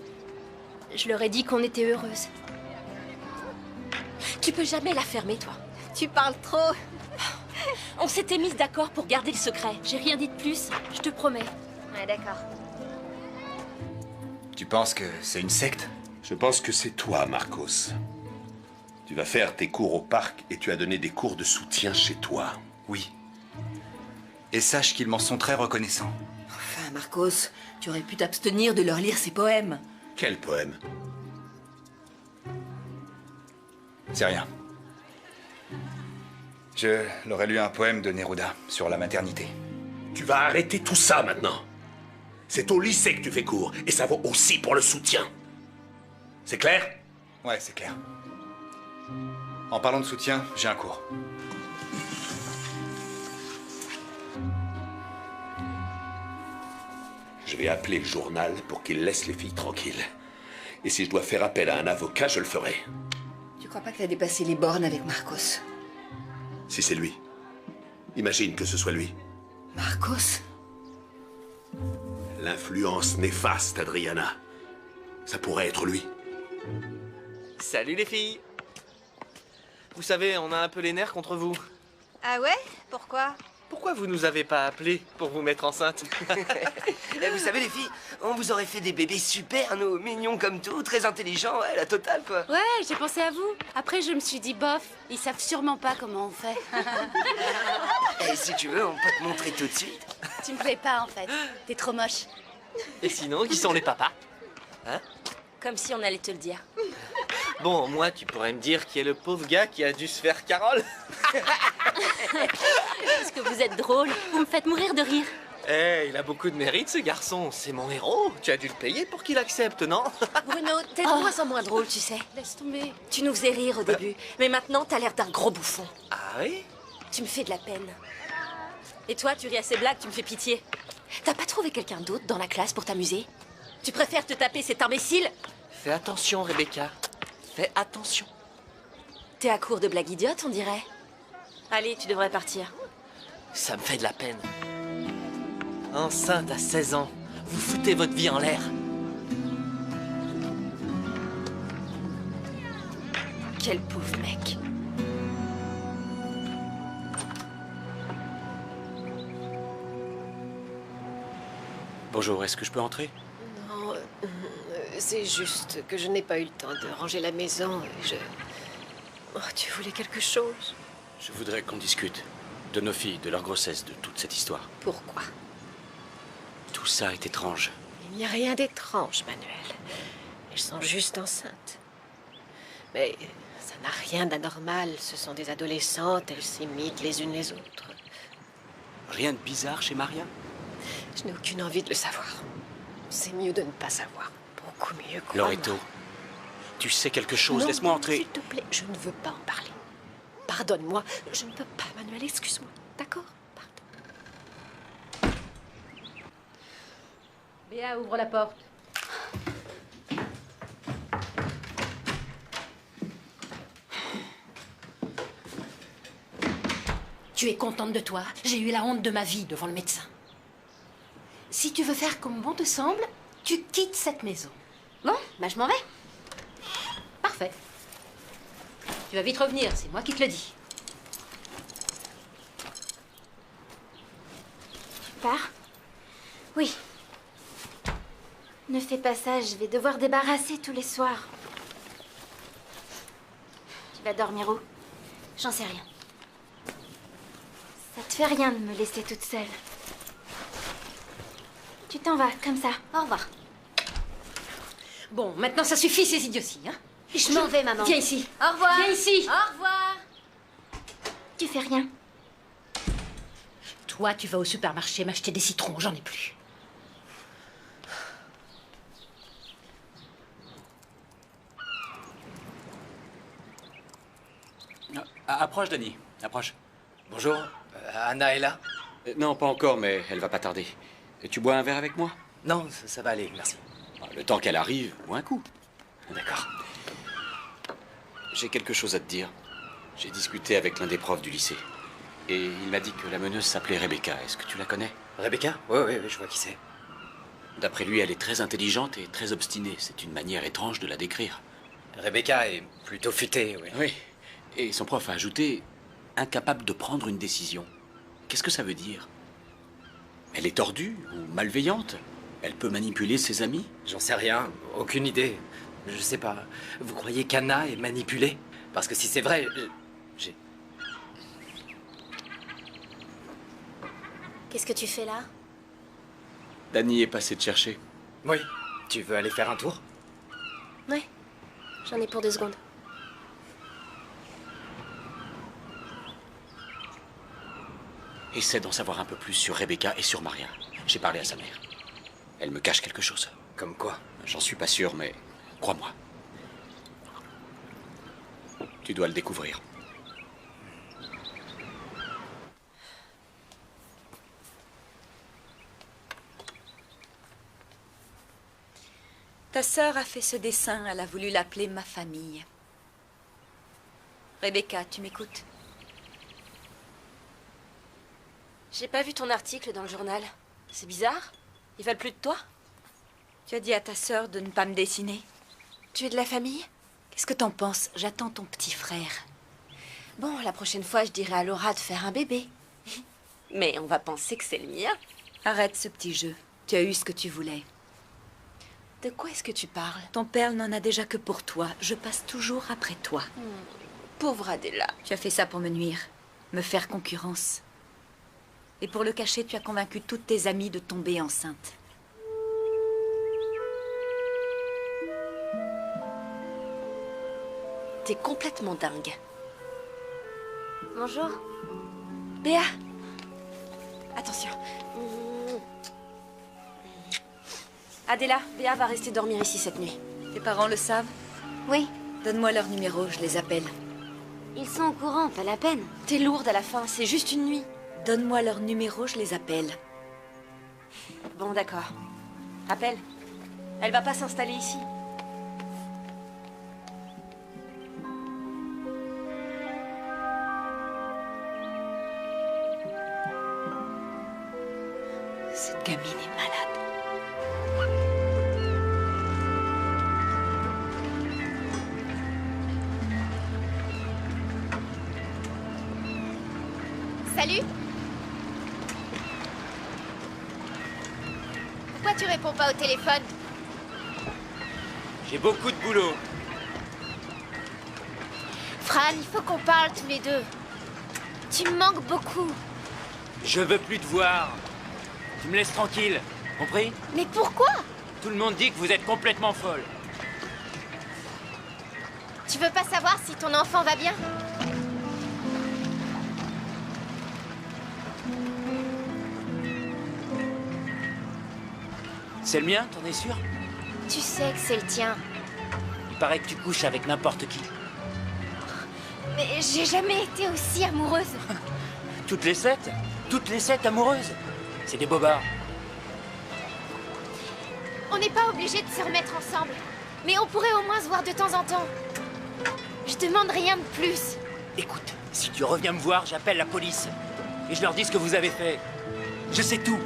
je leur ai dit qu'on était heureuses. Tu peux jamais la fermer, toi.
Tu parles trop.
On s'était mis d'accord pour garder le secret. J'ai rien dit de plus, je te promets.
Ouais, d'accord.
Tu penses que c'est une secte?
Je pense que c'est toi, Marcos. Tu vas faire tes cours au parc et tu as donné des cours de soutien chez toi.
Oui. Et sache qu'ils m'en sont très reconnaissants.
Enfin, Marcos, tu aurais pu t'abstenir de leur lire ses poèmes.
Quel poème?
C'est rien. Je leur ai lu un poème de Neruda sur la maternité.
Tu vas arrêter tout ça maintenant. C'est au lycée que tu fais cours, et ça vaut aussi pour le soutien. C'est clair?
Ouais, c'est clair. En parlant de soutien, j'ai un cours.
Je vais appeler le journal pour qu'il laisse les filles tranquilles. Et si je dois faire appel à un avocat, je le ferai.
Tu crois pas que t'as dépassé les bornes avec Marcos?
Si c'est lui. Imagine que ce soit lui.
Marcos?
L'influence néfaste, Adriana. Ça pourrait être lui.
Salut les filles. Vous savez, on a un peu les nerfs contre vous.
Ah ouais? Pourquoi?
Pourquoi vous nous avez pas appelés pour vous mettre enceinte?
Vous savez les filles, on vous aurait fait des bébés super, nous, mignons comme tout, très intelligents, ouais, la totale quoi.
Ouais, j'ai pensé à vous. Après, je me suis dit, bof, ils savent sûrement pas comment on fait.
Et si tu veux, on peut te montrer tout de suite.
Tu me plais pas, en fait. T'es trop moche.
Et sinon, qui sont les papas? Hein?
Comme si on allait te le dire.
Bon, moi, tu pourrais me dire qui est le pauvre gars qui a dû se faire Carole?
Est-ce que vous êtes drôle? Vous me faites mourir de rire.
Eh, il a beaucoup de mérite, ce garçon. C'est mon héros. Tu as dû le payer pour qu'il accepte, non?
Bruno, t'es de moins en moins drôle, tu sais.
Laisse tomber.
Tu nous faisais rire au début, mais maintenant, t'as l'air d'un gros bouffon.
Ah oui?
Tu me fais de la peine. Et toi, tu ris à ces blagues, tu me fais pitié. T'as pas trouvé quelqu'un d'autre dans la classe pour t'amuser? Tu préfères te taper cet imbécile?
Fais attention, Rebecca. Fais attention.
T'es à court de blagues idiotes, on dirait. Allez, tu devrais partir.
Ça me fait de la peine. Enceinte à 16 ans, vous foutez votre vie en l'air.
Quel pauvre mec.
Bonjour, est-ce que je peux entrer?
Non, c'est juste que je n'ai pas eu le temps de ranger la maison et je... Oh, tu voulais quelque chose?
Je voudrais qu'on discute de nos filles, de leur grossesse, de toute cette histoire.
Pourquoi?
Tout ça est étrange.
Il n'y a rien d'étrange, Manuel. Elles sont juste enceintes. Mais ça n'a rien d'anormal. Ce sont des adolescentes, elles s'imitent les unes les autres.
Rien de bizarre chez Maria?
Je n'ai aucune envie de le savoir. C'est mieux de ne pas savoir. beaucoup mieux, crois-moi.
Loreto, tu sais quelque chose,
Non,
laisse-moi entrer.
S'il te plaît, je ne veux pas en parler. Pardonne-moi, je ne peux pas, Manuel, excuse-moi. D'accord?
Béa, ouvre la porte. Tu es contente de toi? J'ai eu la honte de ma vie devant le médecin. Si tu veux faire comme bon te semble, tu quittes cette maison.
Bon, bah je m'en vais.
Parfait. Tu vas vite revenir, c'est moi qui te le dis.
Tu pars? Oui. Ne fais pas ça, je vais devoir débarrasser tous les soirs. Tu vas dormir où?
J'en sais rien.
Ça te fait rien de me laisser toute seule. Tu t'en vas, comme ça.
Au revoir.
Bon, maintenant ça suffit ces idioties, hein?
Je m'en vais, maman.
Viens ici.
Au revoir.
Viens ici.
Au revoir.
Tu fais rien.
Toi, tu vas au supermarché m'acheter des citrons, j'en ai plus.
Approche, Dani, approche.
Bonjour, Anna est là?
Non, pas encore, mais elle va pas tarder. Et tu bois un verre avec moi?
Non, ça va aller, merci.
Le temps qu'elle arrive, bois un coup. D'accord. J'ai quelque chose à te dire. J'ai discuté avec l'un des profs du lycée. Et il m'a dit que la meneuse s'appelait Rebecca. Est-ce que tu la connais?
Rebecca? Oui, je vois qui c'est.
D'après lui, elle est très intelligente et très obstinée. C'est une manière étrange de la décrire.
Rebecca est plutôt futée, oui.
Oui. Et son prof a ajouté « incapable de prendre une décision ». Qu'est-ce que ça veut dire? Elle est tordue ou malveillante? Elle peut manipuler ses amis?
J'en sais rien, aucune idée. Je sais pas. Vous croyez qu'Anna est manipulée? Parce que si c'est vrai, j'ai...
Qu'est-ce que tu fais là?
Dani est passé te chercher.
Oui. Tu veux aller faire un tour?
Ouais. J'en ai pour 2 secondes.
Essaie d'en savoir un peu plus sur Rebecca et sur Maria. J'ai parlé à sa mère. Elle me cache quelque chose.
Comme quoi?
J'en suis pas sûr, mais crois-moi. Tu dois le découvrir.
Ta sœur a fait ce dessin, elle a voulu l'appeler Ma famille. Rebecca, tu m'écoutes?
J'ai pas vu ton article dans le journal. C'est bizarre. Ils veulent plus de toi?
Tu as dit à ta sœur de ne pas me dessiner.
Tu es de la famille?
Qu'est-ce que t'en penses? J'attends ton petit frère.
Bon, la prochaine fois, je dirai à Laura de faire un bébé. Mais on va penser que c'est le mien.
Arrête ce petit jeu. Tu as eu ce que tu voulais.
De quoi est-ce que tu parles?
Ton père n'en a déjà que pour toi. Je passe toujours après toi.
Pauvre Adela.
Tu as fait ça pour me nuire, me faire concurrence. Et pour le cacher, tu as convaincu toutes tes amies de tomber enceinte.
T'es complètement dingue.
Bonjour.
Béa. Attention. Adela, Béa va rester dormir ici cette nuit.
Tes parents le savent?
Oui.
Donne-moi leur numéro, je les appelle.
Ils sont au courant, pas la peine.
T'es lourde à la fin, c'est juste une nuit.
Donne-moi leur numéro, je les appelle.
Bon, d'accord. Appelle. Elle va pas s'installer ici.
Cette gamine est malade.
Salut. Pourquoi tu réponds pas au téléphone?
J'ai beaucoup de boulot.
Fran, il faut qu'on parle tous les deux. Tu me manques beaucoup.
Je veux plus te voir. Tu me laisses tranquille, compris?
Mais pourquoi?
Tout le monde dit que vous êtes complètement folle.
Tu veux pas savoir si ton enfant va bien?
C'est le mien, t'en es sûr?
Tu sais que c'est le tien.
Il paraît que tu couches avec n'importe qui.
Mais j'ai jamais été aussi amoureuse.
Toutes les 7 amoureuses. C'est des bobards.
On n'est pas obligé de se remettre ensemble. Mais on pourrait au moins se voir de temps en temps. Je demande rien de plus.
Écoute, si tu reviens me voir, j'appelle la police. Et je leur dis ce que vous avez fait. Je sais tout.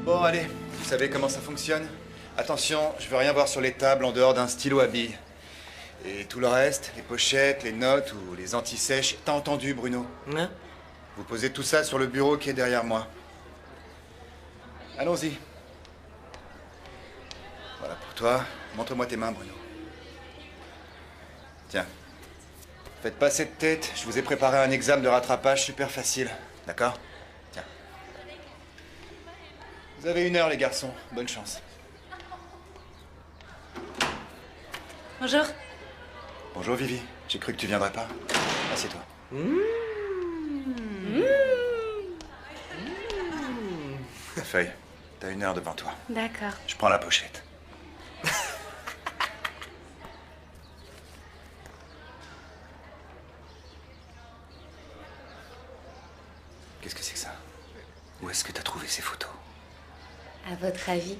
Bon, allez, vous savez comment ça fonctionne? Attention, je veux rien voir sur les tables en dehors d'un stylo à billes. Et tout le reste, les pochettes, les notes ou les anti-sèches, t'as entendu, Bruno?
Hein?
Vous posez tout ça sur le bureau qui est derrière moi. Allons-y. Voilà pour toi. Montre-moi tes mains, Bruno. Tiens. Faites pas cette tête, je vous ai préparé un examen de rattrapage super facile. D'accord? Tiens. Vous avez 1 heure, les garçons. Bonne chance.
Bonjour.
Bonjour, Vivi. J'ai cru que tu viendrais pas. Assieds-toi. Ta feuille. T'as 1 heure devant toi.
D'accord.
Je prends la pochette. Qu'est-ce que c'est que ça? Où est-ce que t'as trouvé ces photos?
À votre avis?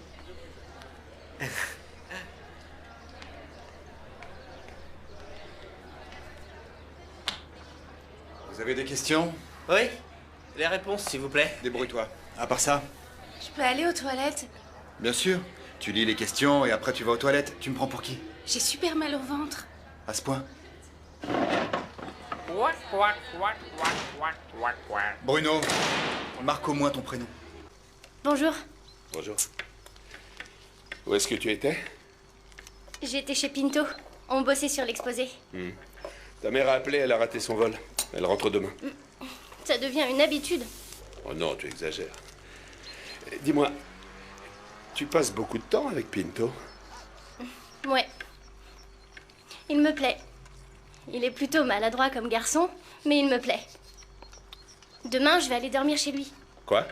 Vous avez des questions?
Oui? Les réponses, s'il vous plaît.
Débrouille-toi. À part ça?
Je peux aller aux toilettes?
Bien sûr. Tu lis les questions et après tu vas aux toilettes. Tu me prends pour qui?
J'ai super mal au ventre.
À ce point? Bruno, on marque au moins ton prénom.
Bonjour.
Bonjour. Où est-ce que tu étais?
J'étais chez Pinto. On bossait sur l'exposé.
Ta mère a appelé, elle a raté son vol. Elle rentre demain.
Ça devient une habitude.
Oh non, tu exagères. Dis-moi, tu passes beaucoup de temps avec Pinto?
Ouais. Il me plaît. Il est plutôt maladroit comme garçon, mais il me plaît. Demain, je vais aller dormir chez lui.
Quoi?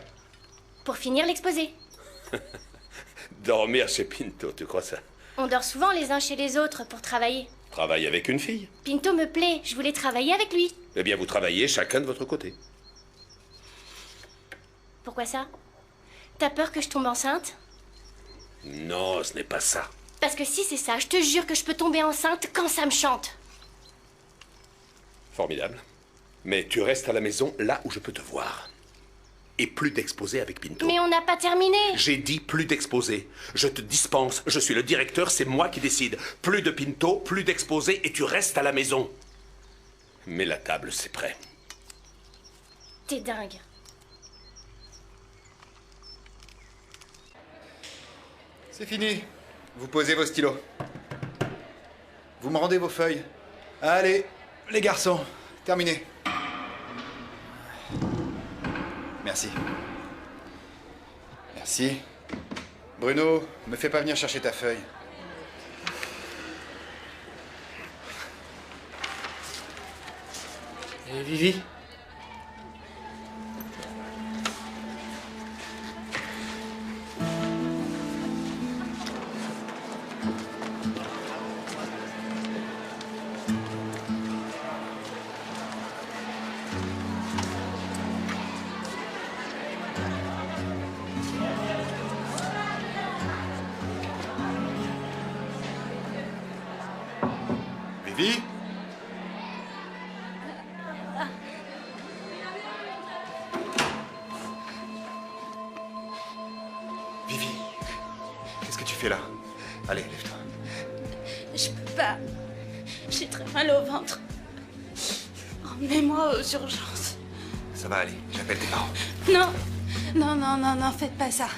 Pour finir l'exposé.
Dormir chez Pinto, tu crois ça?
On dort souvent les uns chez les autres pour travailler.
Travaille avec une fille.
Pinto me plaît, je voulais travailler avec lui.
Eh bien, vous travaillez chacun de votre côté.
Pourquoi ça? T'as peur que je tombe enceinte?
Non, ce n'est pas ça.
Parce que si c'est ça, je te jure que je peux tomber enceinte quand ça me chante.
Formidable. Mais tu restes à la maison là où je peux te voir. Et plus d'exposés avec Pinto.
Mais on n'a pas terminé.
J'ai dit plus d'exposés. Je te dispense. Je suis le directeur, c'est moi qui décide. Plus de Pinto, plus d'exposés et tu restes à la maison. Mets la table, c'est prêt.
T'es dingue.
C'est fini. Vous posez vos stylos. Vous me rendez vos feuilles. Allez, les garçons, terminé. Merci. Merci. Bruno, me fais pas venir chercher ta feuille.
Et Vivi?
Vivi? Vivi, qu'est-ce que tu fais là? Allez, lève-toi.
Je peux pas. J'ai très mal au ventre. Emmenez-moi aux urgences.
Ça va aller, j'appelle tes parents.
Non, non, non, non, non, faites pas ça.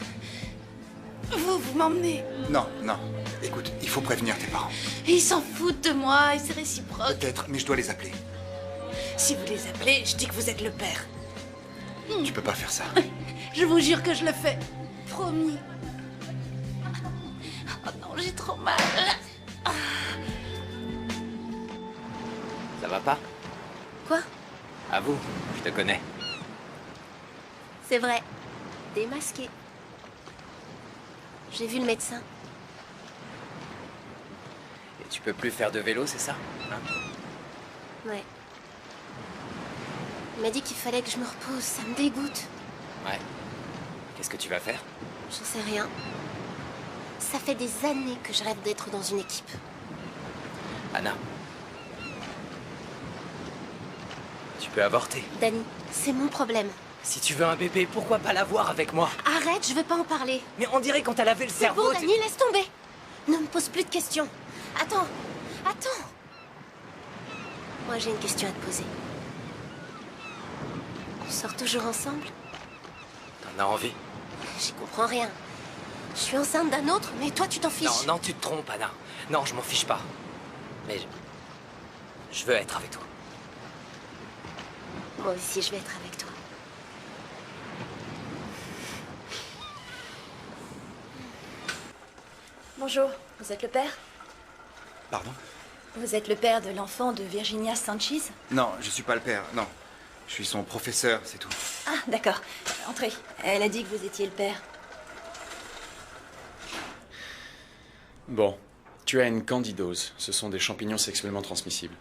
Vous m'emmenez.
Non, non. Écoute, il faut prévenir tes parents.
Ils s'en foutent de moi et c'est réciproque.
Peut-être, mais je dois les appeler.
Si vous les appelez, je dis que vous êtes le père.
Tu peux pas faire ça.
Je vous jure que je le fais. Promis. Oh non, j'ai trop mal.
Ça va pas?
Quoi?
Avoue, je te connais.
C'est vrai. Démasqué. J'ai vu le médecin.
Et tu peux plus faire de vélo, c'est ça? Hein?
Ouais. Il m'a dit qu'il fallait que je me repose. Ça me dégoûte.
Ouais. Qu'est-ce que tu vas faire?
J'en sais rien. Ça fait des années que je rêve d'être dans une équipe.
Anna. Tu peux avorter.
Danny, c'est mon problème.
Si tu veux un bébé, pourquoi pas l'avoir avec moi?
Arrête, je veux pas en parler.
Mais on dirait qu'on t'a lavé le
C'est
cerveau.
bon, Danny, laisse tomber. Ne me pose plus de questions. Attends. Moi, j'ai une question à te poser. On sort toujours ensemble?
T'en as envie?
J'y comprends rien. Je suis enceinte d'un autre, mais toi, tu t'en fiches.
Non, tu te trompes, Anna. Non, je m'en fiche pas. Mais je veux être avec toi.
Moi aussi, je vais être avec toi.
Bonjour, vous êtes le père?
Pardon?
Vous êtes le père de l'enfant de Virginia Sanchez?
Non, je suis pas le père, non. Je suis son professeur, c'est tout.
Ah, d'accord. Entrez. Elle a dit que vous étiez le père.
Bon, tu as une candidose. Ce sont des champignons sexuellement transmissibles.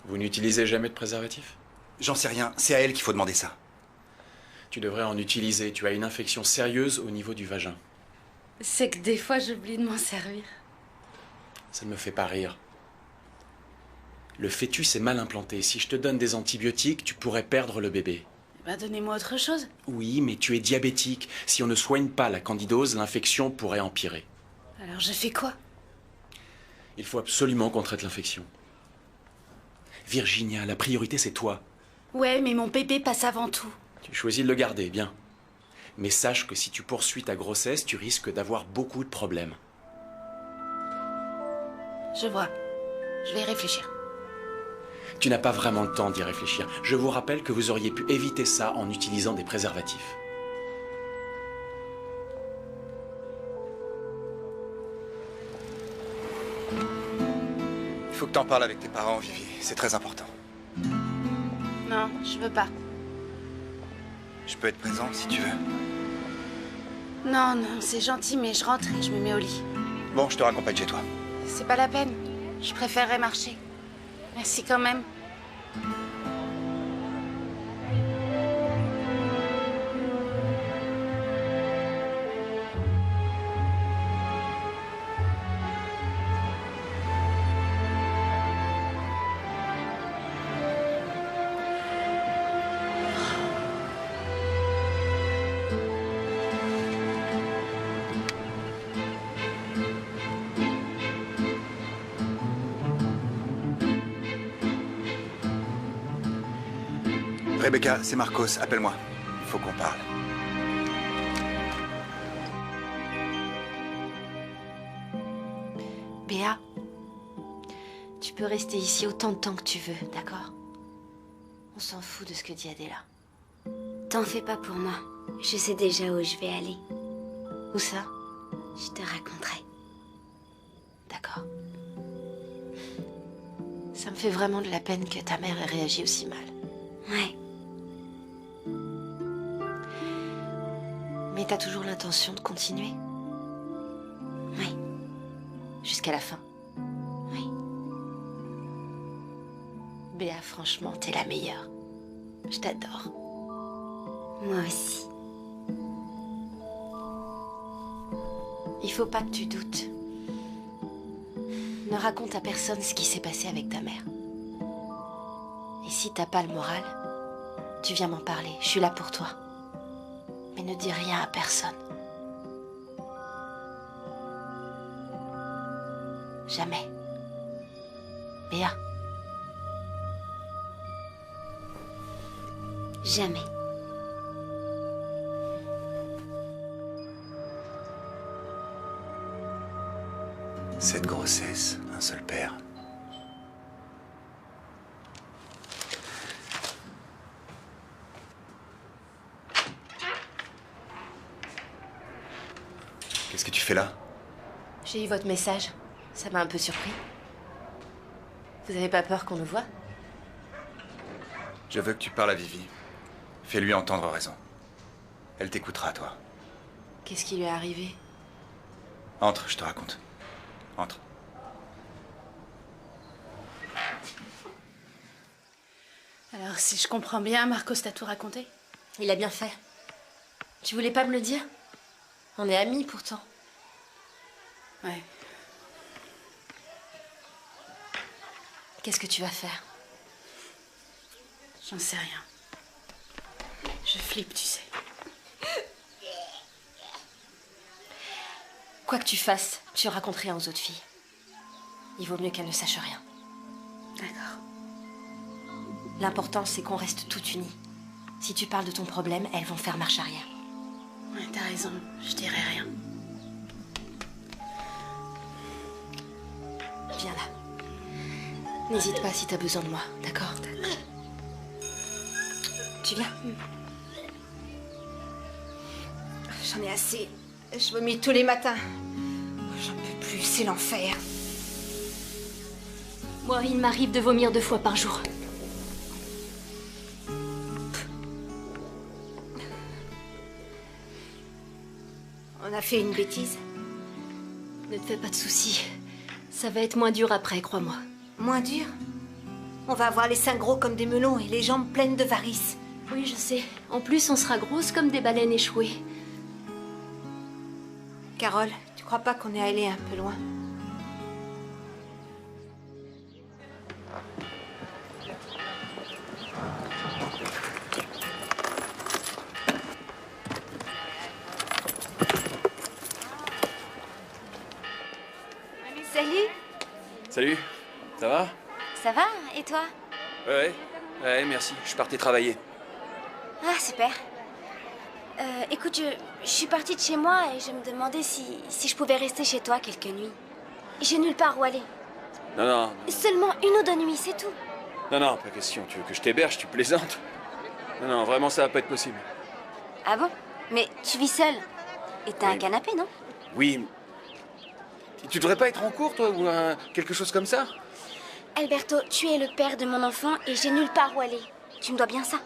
Vous n'utilisez jamais de préservatif?
J'en sais rien, c'est à elle qu'il faut demander ça.
Tu devrais en utiliser. Tu as une infection sérieuse au niveau du vagin.
C'est que des fois, j'oublie de m'en servir.
Ça ne me fait pas rire. Le fœtus est mal implanté. Si je te donne des antibiotiques, tu pourrais perdre le bébé.
Bah, donnez-moi autre chose.
Oui, mais tu es diabétique. Si on ne soigne pas la candidose, l'infection pourrait empirer.
Alors, je fais quoi?
Il faut absolument qu'on traite l'infection. Virginia, la priorité, c'est toi.
Ouais, mais mon bébé passe avant tout.
Tu choisis de le garder, bien. Mais sache que si tu poursuis ta grossesse, tu risques d'avoir beaucoup de problèmes.
Je vois. Je vais y réfléchir.
Tu n'as pas vraiment le temps d'y réfléchir. Je vous rappelle que vous auriez pu éviter ça en utilisant des préservatifs.
Il faut que t'en parles avec tes parents, Vivi. C'est très important.
Non, je veux pas.
Je peux être présent si tu veux.
Non, c'est gentil, mais je rentre et je me mets au lit.
Bon, je te raccompagne chez toi.
C'est pas la peine. Je préférerais marcher. Merci quand même.
Rebecca, c'est Marcos, appelle-moi. Il faut qu'on parle.
Béa, tu peux rester ici autant de temps que tu veux, d'accord? On s'en fout de ce que dit Adela.
T'en fais pas pour moi. Je sais déjà où je vais aller.
Où ça?
Je te raconterai.
D'accord. Ça me fait vraiment de la peine que ta mère ait réagi aussi mal.
Ouais.
Mais t'as toujours l'intention de continuer?
Oui.
Jusqu'à la fin?
Oui.
Béa, franchement, t'es la meilleure. Je t'adore.
Moi aussi.
Il faut pas que tu doutes. Ne raconte à personne ce qui s'est passé avec ta mère. Et si t'as pas le moral, tu viens m'en parler. Je suis là pour toi. Mais ne dis rien à personne. Jamais. Béa.
Jamais.
Cette grossesse, un seul père. Qu'est-ce que tu fais là?
J'ai eu votre message. Ça m'a un peu surpris.
Vous avez pas peur qu'on nous voie?
Je veux que tu parles à Vivi. Fais-lui entendre raison. Elle t'écoutera, toi.
Qu'est-ce qui lui est arrivé?
Entre, je te raconte. Entre.
Alors, si je comprends bien, Marcos t'a tout raconté?
Il a bien fait. Tu voulais pas me le dire? On est amis pourtant.
Ouais.
Qu'est-ce que tu vas faire?
J'en sais rien. Je flippe, tu sais.
Quoi que tu fasses, tu racontes rien aux autres filles. Il vaut mieux qu'elles ne sachent rien.
D'accord.
L'important, c'est qu'on reste toutes unies. Si tu parles de ton problème, elles vont faire marche arrière.
Ouais, t'as raison. Je dirai rien.
Viens là. N'hésite pas si t'as besoin de moi, d'accord? Tu viens?
J'en ai assez. Je vomis tous les matins. J'en peux plus, c'est l'enfer.
Moi, il m'arrive de vomir 2 fois par jour.
On a fait une bêtise.
Ne te fais pas de soucis. Ça va être moins dur après, crois-moi.
Moins dur? On va avoir les seins gros comme des melons et les jambes pleines de varices.
Oui, je sais. En plus, on sera grosses comme des baleines échouées.
Carole, tu crois pas qu'on est allé un peu loin?
Salut.
Salut, ça va?
Ça va? Et toi?
Ouais, merci. Je partais travailler.
Ah, super. Écoute, je suis partie de chez moi et je me demandais si je pouvais rester chez toi quelques nuits. J'ai nulle part où aller.
Non,
Seulement 1 ou 2 nuits, c'est tout.
non, pas question. Tu veux que je t'héberge, tu plaisantes? Non, vraiment, ça va pas être possible.
Ah bon? Mais tu vis seule. Et t'as un
Oui.
canapé, non?
Oui. Tu devrais pas être en cours, toi, ou quelque chose comme ça?
Alberto, tu es le père de mon enfant et j'ai nulle part où aller. Tu me dois bien ça.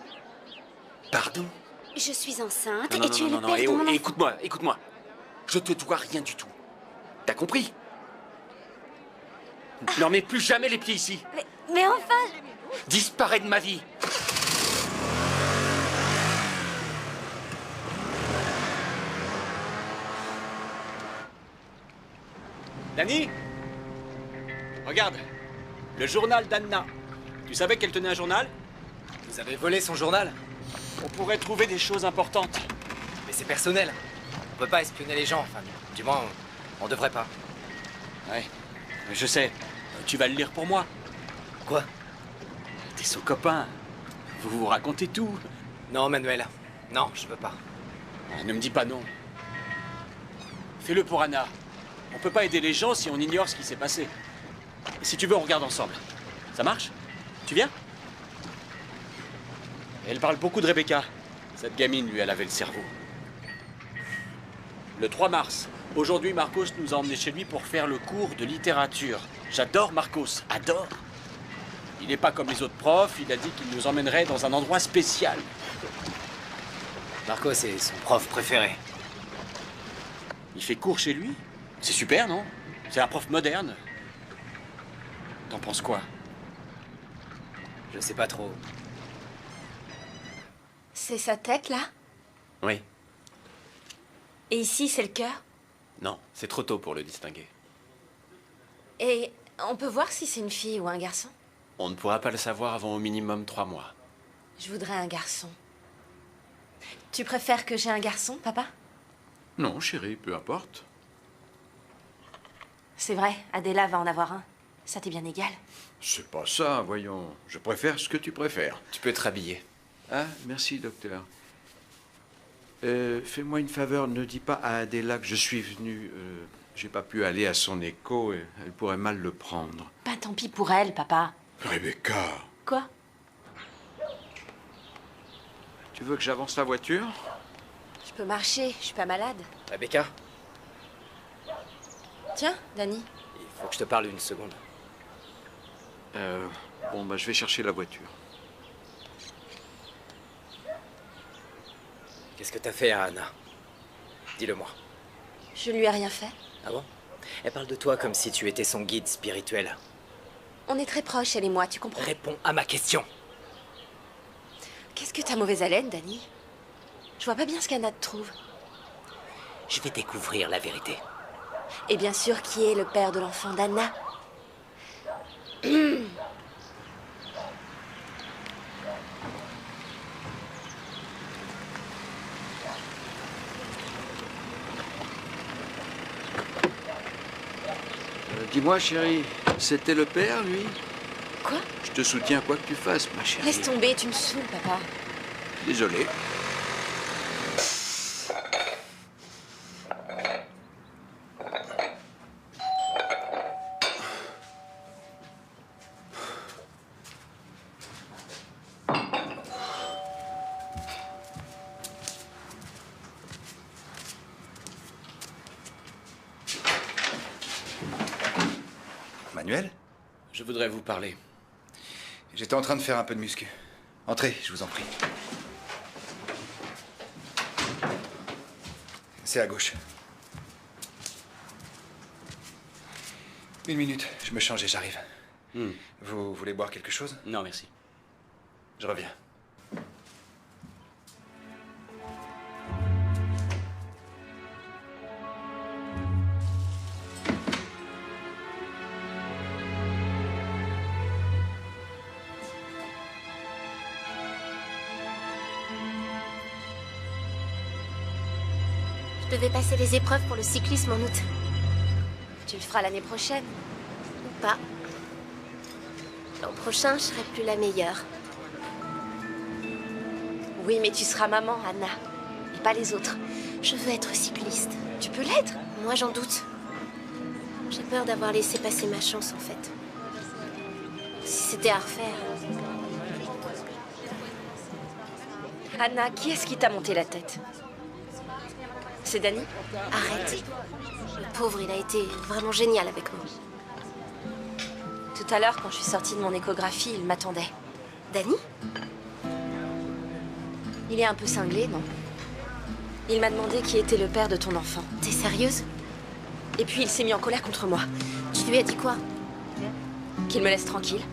Pardon?
Je suis enceinte
Non,
et tu es le père de mon enfant.
Écoute-moi. Je te dois rien du tout. T'as compris? N'en mets plus jamais les pieds ici.
Mais enfin...
Disparais de ma vie.
Dani? Regarde, le journal d'Anna. Tu savais qu'elle tenait un journal?
Vous avez volé son journal?
On pourrait trouver des choses importantes.
Mais c'est personnel. On peut pas espionner les gens, enfin, du moins, on devrait pas.
Ouais, je sais. Tu vas le lire pour moi.
Quoi?
T'es son copain. Vous vous racontez tout.
Non, Manuel. Non, je veux pas.
Ne me dis pas non. Fais-le pour Anna. On peut pas aider les gens si on ignore ce qui s'est passé. Si tu veux, on regarde ensemble. Ça marche? Tu viens? Elle parle beaucoup de Rebecca. Cette gamine lui a lavé le cerveau. Le 3 mars, aujourd'hui, Marcos nous a emmenés chez lui pour faire le cours de littérature. J'adore Marcos, adore. Il n'est pas comme les autres profs, il a dit qu'il nous emmènerait dans un endroit spécial.
Marcos est son prof préféré.
Il fait cours chez lui? C'est super, non? C'est un prof moderne. T'en penses quoi?
Je sais pas trop.
C'est sa tête, là?
Oui.
Et ici, c'est le cœur?
Non, c'est trop tôt pour le distinguer.
Et on peut voir si c'est une fille ou un garçon?
On ne pourra pas le savoir avant au minimum 3 mois.
Je voudrais un garçon. Tu préfères que j'ai un garçon, papa?
Non, chérie, peu importe.
C'est vrai, Adela va en avoir un. Ça t'est bien égal.
C'est pas ça, voyons. Je préfère ce que tu préfères.
Tu peux te rhabiller.
Ah, merci, docteur. Fais-moi une faveur, ne dis pas à Adela que je suis venu. J'ai pas pu aller à son écho et elle pourrait mal le prendre.
Bah tant pis pour elle, papa.
Rebecca,
Quoi?
tu veux que j'avance la voiture?
Je peux marcher, je suis pas malade.
Rebecca,
Tiens, Dani.
il faut que je te parle une seconde.
Bon, bah, je vais chercher la voiture.
Qu'est-ce que t'as fait à Anna? Dis-le-moi.
Je lui ai rien fait.
Ah bon? Elle parle de toi comme si tu étais son guide spirituel.
On est très proches, elle et moi, tu comprends?
Réponds à ma question.
Qu'est-ce que t'as mauvaise haleine, Danny? Je vois pas bien ce qu'Anna te trouve.
Je vais découvrir la vérité.
Et bien sûr, qui est le père de l'enfant d'Anna?
Dis-moi, chérie, c'était le père, lui?
Quoi?
Je te soutiens quoi que tu fasses, ma chérie.
Laisse tomber, tu me saoules, papa.
Désolé.
Manuel?
Je voudrais vous parler.
J'étais en train de faire un peu de muscu. Entrez, je vous en prie. C'est à gauche. Une minute, je me change et j'arrive. Vous voulez boire quelque chose?
Non, merci.
Je reviens.
Je devais passer les épreuves pour le cyclisme en août.
Tu le feras l'année prochaine.
Ou pas. L'an prochain, je serai plus la meilleure.
Oui, mais tu seras maman, Anna. Et pas les autres.
Je veux être cycliste.
Tu peux l'être?
Moi, j'en doute. J'ai peur d'avoir laissé passer ma chance, en fait. Si c'était à refaire...
Anna, qui est-ce qui t'a monté la tête? C'est Danny?
Arrête. Le pauvre, il a été vraiment génial avec moi.
Tout à l'heure, quand je suis sortie de mon échographie, il m'attendait.
Danny?
Il est un peu cinglé, non? Il m'a demandé qui était le père de ton enfant.
T'es sérieuse?
Et puis il s'est mis en colère contre moi.
Tu lui as dit quoi?
Qu'il me laisse tranquille.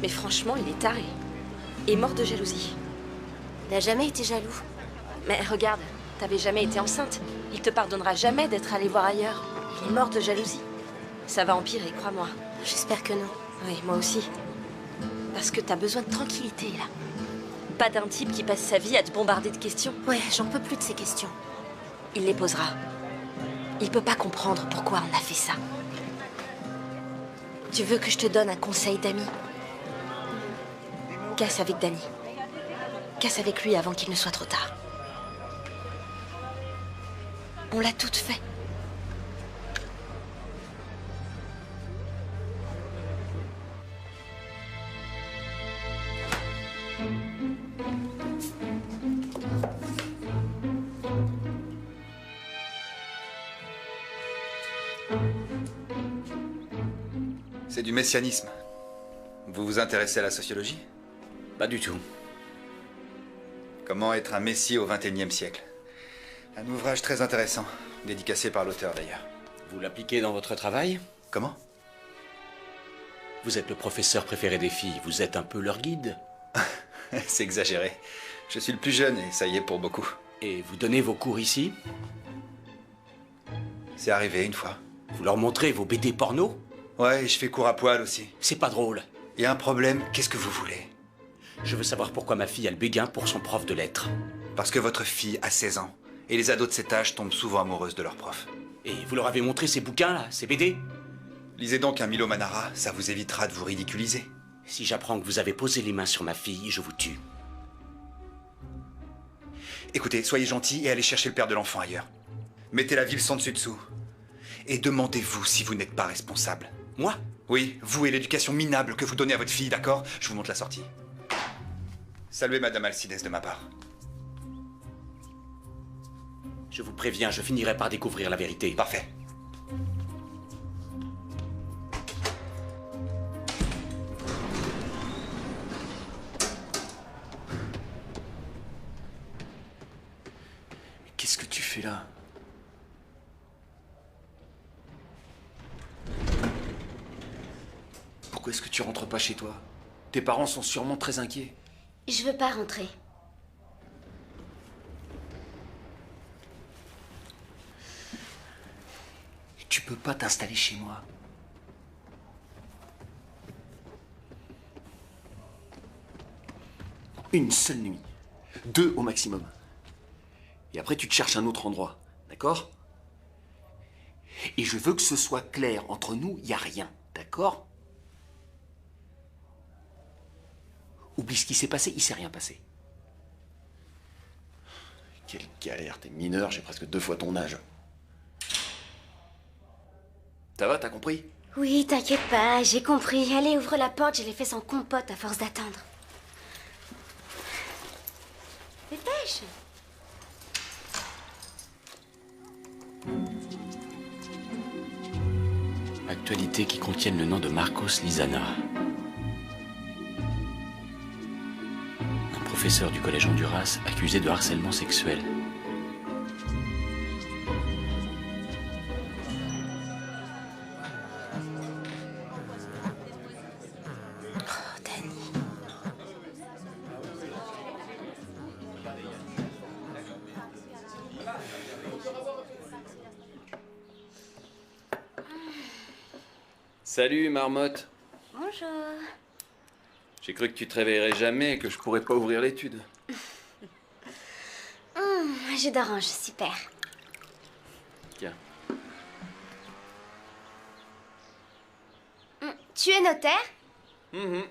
Mais franchement, il est taré. Et mort de jalousie.
Il n'a jamais été jaloux.
Mais regarde, t'avais jamais été enceinte. Il te pardonnera jamais d'être allé voir ailleurs. Il est mort de jalousie. Ça va empirer, crois-moi.
J'espère que non.
Oui, moi aussi. Parce que t'as besoin de tranquillité, là. Pas d'un type qui passe sa vie à te bombarder de questions.
Ouais, j'en peux plus de ces questions.
Il les posera. Il peut pas comprendre pourquoi on a fait ça. Tu veux que je te donne un conseil d'ami? Casse avec Danny. Casse avec lui avant qu'il ne soit trop tard. On l'a toute fait.
C'est du messianisme. Vous vous intéressez à la sociologie?
Pas du tout.
Comment être un messie au XXIe siècle. Un ouvrage très intéressant, dédicacé par l'auteur d'ailleurs.
Vous l'appliquez dans votre travail?
Comment?
Vous êtes le professeur préféré des filles, vous êtes un peu leur guide.
C'est exagéré. Je suis le plus jeune et ça y est pour beaucoup.
Et vous donnez vos cours ici?
C'est arrivé une fois.
Vous leur montrez vos BD porno?
Ouais, et je fais cours à poil aussi.
C'est pas drôle.
Il y a un problème, qu'est-ce que vous voulez?
Je veux savoir pourquoi ma fille a le béguin pour son prof de lettres.
Parce que votre fille a 16 ans. Et les ados de cet âge tombent souvent amoureuses de leur prof.
Et vous leur avez montré ces bouquins là, ces BD?
Lisez donc un Milo Manara, ça vous évitera de vous ridiculiser.
Si j'apprends que vous avez posé les mains sur ma fille, je vous tue.
Écoutez, soyez gentils et allez chercher le père de l'enfant ailleurs. Mettez la ville sans dessus-dessous. Et demandez-vous si vous n'êtes pas responsable.
Moi?
Oui, vous et l'éducation minable que vous donnez à votre fille, d'accord? Je vous montre la sortie. Saluez Madame Alcides de ma part.
Je vous préviens, je finirai par découvrir la vérité.
Parfait.
celui-là. Pourquoi est-ce que tu rentres pas chez toi? Tes parents sont sûrement très inquiets.
Je veux pas rentrer.
Tu peux pas t'installer chez moi. Une seule nuit. 2 au maximum. Et après, tu te cherches un autre endroit. D'accord? Et je veux que ce soit clair. Entre nous, il n'y a rien. D'accord? Oublie ce qui s'est passé, il s'est rien passé. Quelle galère, t'es mineur, j'ai presque 2 fois ton âge. Ça va, t'as compris?
Oui, t'inquiète pas, j'ai compris. Allez, ouvre la porte, je l'ai fait sans compote à force d'attendre. Dépêche.
Actualités qui contiennent le nom de Marcos Lizana. Un professeur du collège Honduras accusé de harcèlement sexuel.
Salut, marmotte.
Bonjour.
J'ai cru que tu te réveillerais jamais et que je pourrais pas ouvrir l'étude.
Jus d'orange, super.
Tiens.
Tu es notaire?
Je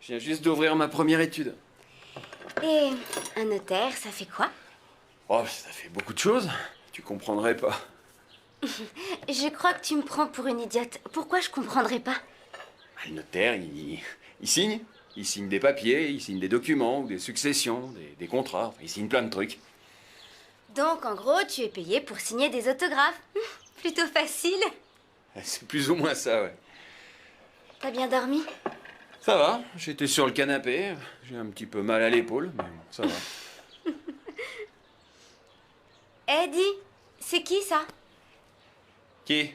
viens juste d'ouvrir ma première étude.
Et un notaire, ça fait quoi?
Oh, ça fait beaucoup de choses. Tu comprendrais pas.
Je crois que tu me prends pour une idiote. Pourquoi je comprendrais pas?
Le notaire, il signe. Il signe des papiers, il signe des documents, ou des successions, des contrats. Enfin, il signe plein de trucs.
Donc, en gros, tu es payé pour signer des autographes. Plutôt facile.
C'est plus ou moins ça, ouais.
T'as bien dormi?
Ça va, j'étais sur le canapé. J'ai un petit peu mal à l'épaule, mais bon, ça va.
Eddie, c'est qui ça?
Qui?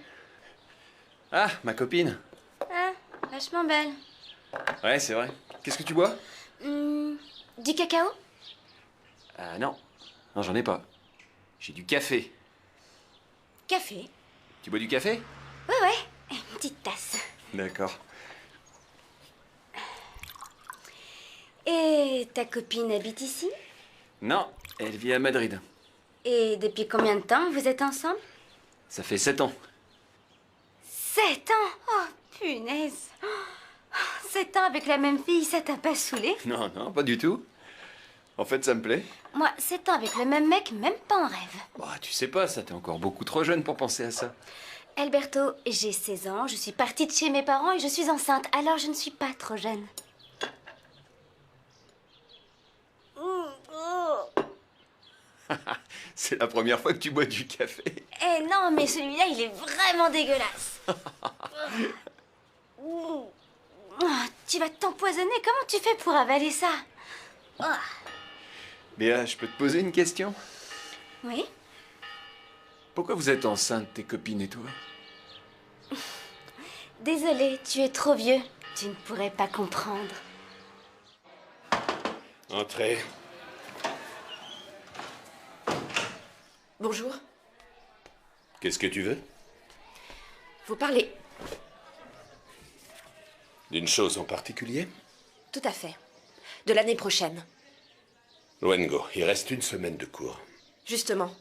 Ah, ma copine.
Ah, vachement belle.
Ouais, c'est vrai. Qu'est-ce que tu bois?
Du cacao?
Ah non. Non, j'en ai pas. J'ai du café.
Café?
Tu bois du café?
Ouais, une petite tasse.
D'accord.
Et ta copine habite ici?
Non, elle vit à Madrid.
Et depuis combien de temps vous êtes ensemble?
Ça fait 7 ans.
7 ans? Oh, punaise! 7 ans avec la même fille, ça t'a pas saoulé?
Non, non, pas du tout. En fait, ça me plaît.
Moi, 7 ans avec le même mec, même pas en rêve.
Bah, tu sais pas, ça, t'es encore beaucoup trop jeune pour penser à ça.
Alberto, j'ai 16 ans, je suis partie de chez mes parents et je suis enceinte, alors je ne suis pas trop jeune.
C'est la première fois que tu bois du café.
Eh non, mais celui-là, il est vraiment dégueulasse. Tu vas t'empoisonner, comment tu fais pour avaler ça?
Béa, je peux te poser une question?
Oui?
Pourquoi vous êtes enceinte, tes copines et toi?
Désolée, tu es trop vieux. Tu ne pourrais pas comprendre.
Entrez.
Bonjour.
Qu'est-ce que tu veux?
Vous parlez.
D'une chose en particulier?
Tout à fait. De l'année prochaine.
Luengo, il reste 1 semaine de cours.
Justement,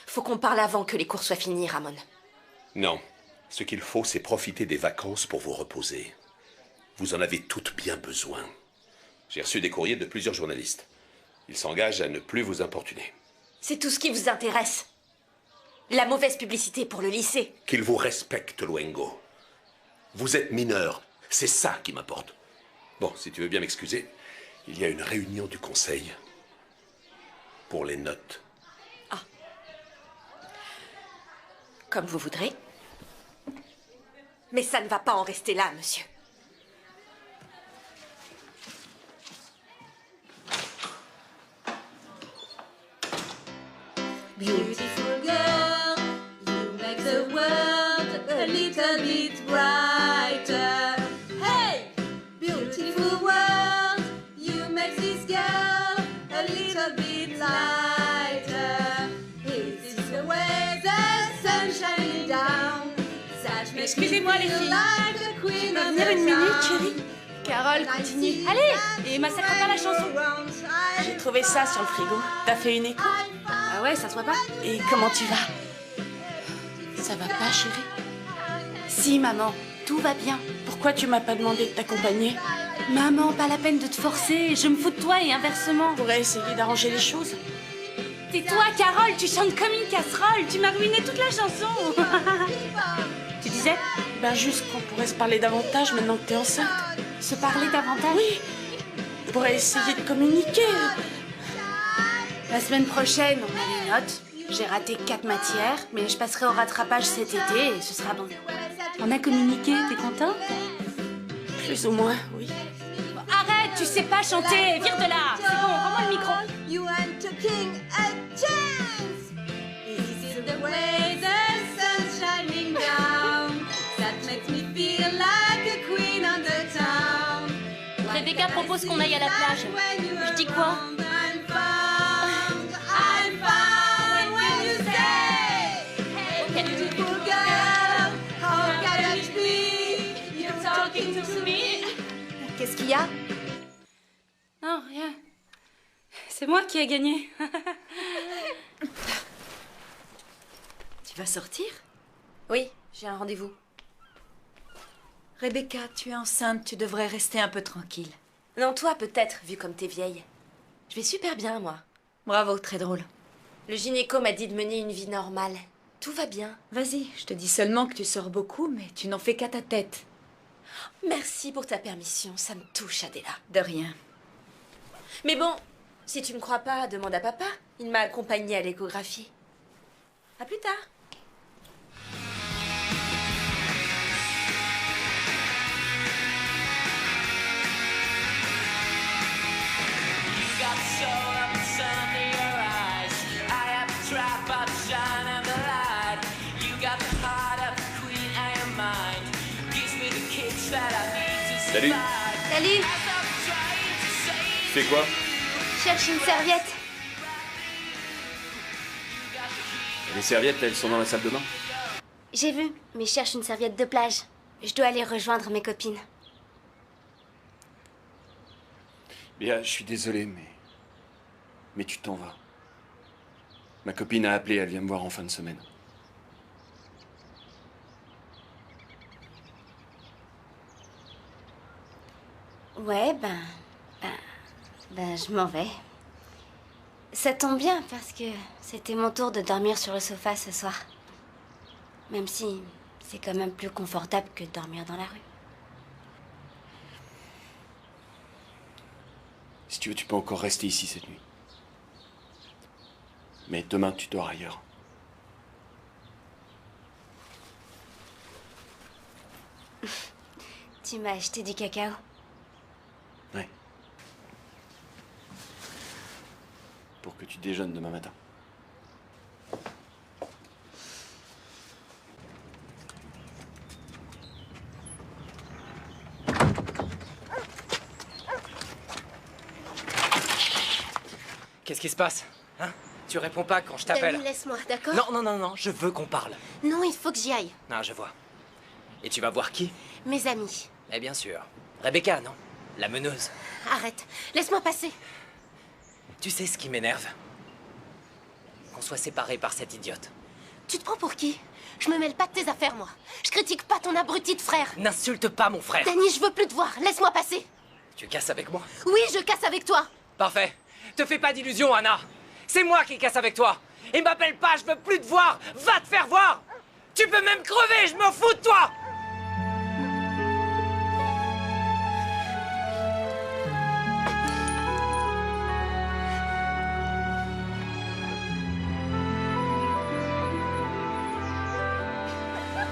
faut qu'on parle avant que les cours soient finis, Ramon.
Non. Ce qu'il faut, c'est profiter des vacances pour vous reposer. Vous en avez toutes bien besoin. J'ai reçu des courriers de plusieurs journalistes. Ils s'engagent à ne plus vous importuner.
C'est tout ce qui vous intéresse. La mauvaise publicité pour le lycée.
Qu'ils vous respectent, Luengo. Vous êtes mineur. C'est ça qui m'importe. Bon, si tu veux bien m'excuser, il y a une réunion du conseil pour les notes.
Ah. Comme vous voudrez. Mais ça ne va pas en rester là, monsieur.
Beautiful girl, you make the world a little bit brighter. Hey, beautiful world, you make this girl a little bit lighter. This is the way the sun shining down.
Excusez-moi les filles. Tu peux venir une minute, chérie? Carole, continue. Allez, et massacre pas la chanson.
J'ai trouvé ça sur le frigo. T'as fait une écho?
Ah ouais, ça se voit pas?
Et comment tu vas?
Ça va pas, chérie? Si, maman, tout va bien.
Pourquoi tu m'as pas demandé de t'accompagner?
Maman, pas la peine de te forcer. Je me fous de toi et inversement.
On pourrait essayer d'arranger les choses.
Tais-toi, Carole, tu chantes comme une casserole. Tu m'as ruiné toute la chanson. Tu disais?
Ben juste qu'on pourrait se parler davantage maintenant que t'es enceinte.
Se parler davantage?
Oui. On pourrait essayer de communiquer.
La semaine prochaine, on a les notes. J'ai raté 4 matières, mais je passerai au rattrapage cet été et ce sera bon. On a communiqué, t'es contente?
Plus ou moins, oui.
Arrête, tu sais pas chanter, vire de là. C'est bon, rends-moi le micro.
You want taking a chance. This is the way the sun's shining down. That makes me feel like a queen on the town.
Rebecca propose qu'on aille à la plage. Je dis quoi?
I'm fine when you say, hey, beautiful girl, how can it be? You're talking to me.
Qu'est-ce qu'il y a? Non, rien. C'est moi qui ai gagné.
Tu vas sortir?
Oui, j'ai un rendez-vous.
Rebecca, tu es enceinte, tu devrais rester un peu tranquille.
Non, toi peut-être, vu comme t'es vieille. Je vais super bien, moi.
Bravo, très drôle.
Le gynéco m'a dit de mener une vie normale. Tout va bien.
Vas-y, je te dis seulement que tu sors beaucoup, mais tu n'en fais qu'à ta tête.
Merci pour ta permission, ça me touche, Adela.
De rien.
Mais bon, si tu me crois pas, demande à papa. Il m'a accompagnée à l'échographie. À plus tard.
Salut.
Salut.
Tu fais quoi?
Je cherche une serviette.
Les serviettes, elles sont dans la salle de bain?
J'ai vu, mais je cherche une serviette de plage. Je dois aller rejoindre mes copines.
Bien, je suis désolé, mais tu t'en vas. Ma copine a appelé, elle vient me voir en fin de semaine.
Ouais, je m'en vais. Ça tombe bien parce que c'était mon tour de dormir sur le sofa ce soir. Même si c'est quand même plus confortable que de dormir dans la rue.
Si tu veux, tu peux encore rester ici cette nuit. Mais demain, tu dors ailleurs.
Tu m'as acheté du cacao.
Ouais. Pour que tu déjeunes demain matin.
Qu'est-ce qui se passe? Hein? Tu réponds pas quand je t'appelle.
Danny, laisse-moi, d'accord?
Non, je veux qu'on parle.
Non, il faut que j'y aille.
Ah, je vois. Et tu vas voir qui?
Mes amis.
Eh bien sûr. Rebecca, non? La meneuse.
Arrête, laisse-moi passer.
Tu sais ce qui m'énerve? Qu'on soit séparés par cette idiote.
Tu te prends pour qui? Je me mêle pas de tes affaires, moi. Je critique pas ton abruti de frère.
N'insulte pas mon frère.
Danny, je veux plus te voir. Laisse-moi passer.
Tu casses avec moi?
Oui, je casse avec toi.
Parfait. Te fais pas d'illusions, Anna. C'est moi qui casse avec toi. Et m'appelle pas, je veux plus te voir. Va te faire voir. Tu peux même crever, je me fous de toi.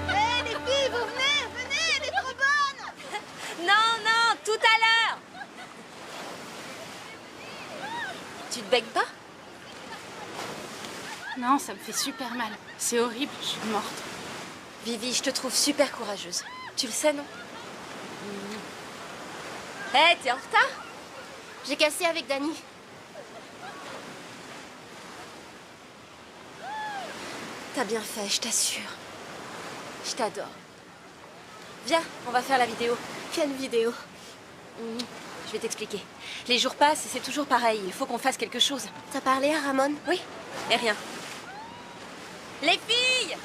Hé, les filles, vous venez, elle est trop bonne.
Non, tout à l'heure. Tu te baignes pas?
Non, ça me fait super mal. C'est horrible, je suis morte.
Vivi, je te trouve super courageuse. Tu le sais, non? Hé, t'es en retard?
J'ai cassé avec Dani.
T'as bien fait, je t'assure. Je t'adore. Viens, on va faire la vidéo.
Quelle vidéo?
Je vais t'expliquer. Les jours passent et c'est toujours pareil. Il faut qu'on fasse quelque chose.
T'as parlé à Ramon?
Oui, et rien. Les filles!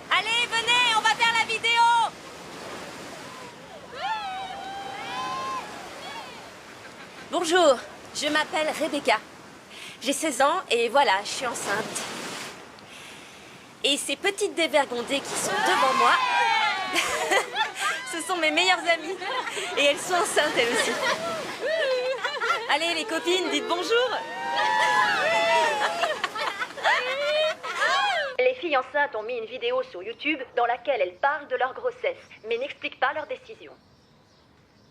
Allez, venez, on va faire la vidéo! Bonjour, je m'appelle Rebecca. J'ai 16 ans et voilà, je suis enceinte. Et ces petites dévergondées qui sont devant moi, ce sont mes meilleures amies. Et elles sont enceintes, elles aussi. Allez, les copines, dites bonjour.
Les filles enceintes ont mis une vidéo sur YouTube dans laquelle elles parlent de leur grossesse, mais n'expliquent pas leur décision.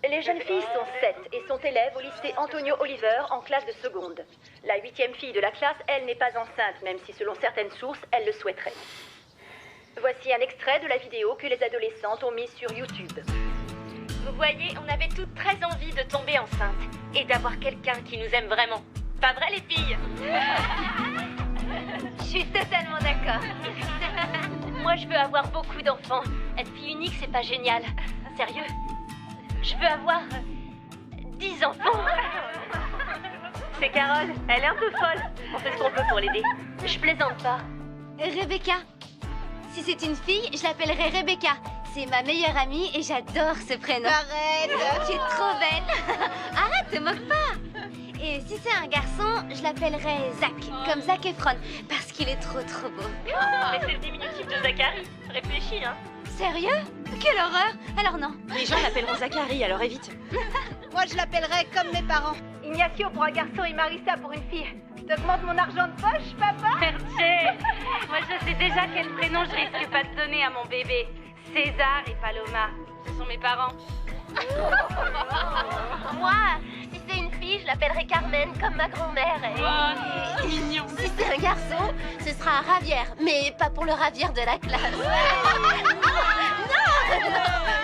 Les jeunes filles sont 7 et sont élèves au lycée Antonio Oliver en classe de seconde. La 8e fille de la classe, elle, n'est pas enceinte, même si selon certaines sources, elle le souhaiterait. Voici un extrait de la vidéo que les adolescentes ont mise sur YouTube. Vous voyez, on avait toutes très envie de tomber enceinte et d'avoir quelqu'un qui nous aime vraiment. Pas vrai, les filles?
Je suis totalement d'accord.
Moi, je veux avoir beaucoup d'enfants. Être fille unique, c'est pas génial. Sérieux? Je veux avoir 10 enfants. C'est Carole, elle est un peu folle. On fait ce qu'on peut pour l'aider. Je plaisante pas.
Rebecca. Si c'est une fille, je l'appellerai Rebecca. C'est ma meilleure amie et j'adore ce prénom.
Arrête!
Tu es trop belle. Arrête, te moque pas. Et si c'est un garçon, je l'appellerai Zach, comme Zac Efron, parce qu'il est trop beau.
Mais c'est le diminutif de Zachary. Réfléchis, hein.
Sérieux? Quelle horreur! Alors non.
Les gens l'appelleront Zachary, alors évite.
Moi, je l'appellerai comme mes parents.
Ignacio pour un garçon et Marissa pour une fille. T'augmentes mon argent de poche, papa? Merci. Moi, je sais déjà quel prénom je risque pas de donner à mon bébé. César et Paloma. Ce sont mes parents.
Moi, si c'est une fille, je l'appellerai Carmen, comme ma grand-mère.
Oh, c'est mignon.
Si c'est un garçon, ce sera un Ravière, mais pas pour le ravir de la classe. Non,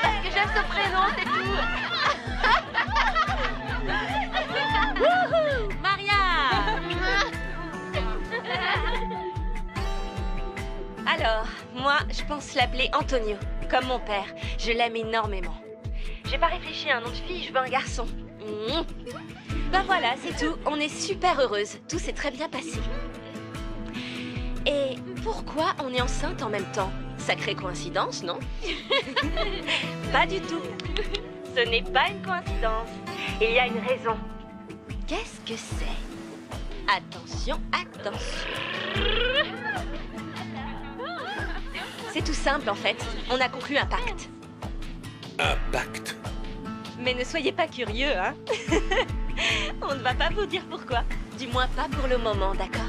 parce que j'aime ce prénom, c'est tout.
Maria! Alors, moi, je pense l'appeler Antonio, comme mon père. Je l'aime énormément. J'ai pas réfléchi à un nom de fille, je veux un garçon. Ben voilà, c'est tout. On est super heureuses. Tout s'est très bien passé. Et pourquoi on est enceinte en même temps? Sacrée coïncidence, non? Pas du tout. Ce n'est pas une coïncidence. Il y a une raison. Qu'est-ce que c'est? Attention, attention. C'est tout simple en fait. On a conclu un pacte.
Un pacte?
Mais ne soyez pas curieux, hein. On ne va pas vous dire pourquoi. Du moins pas pour le moment, d'accord?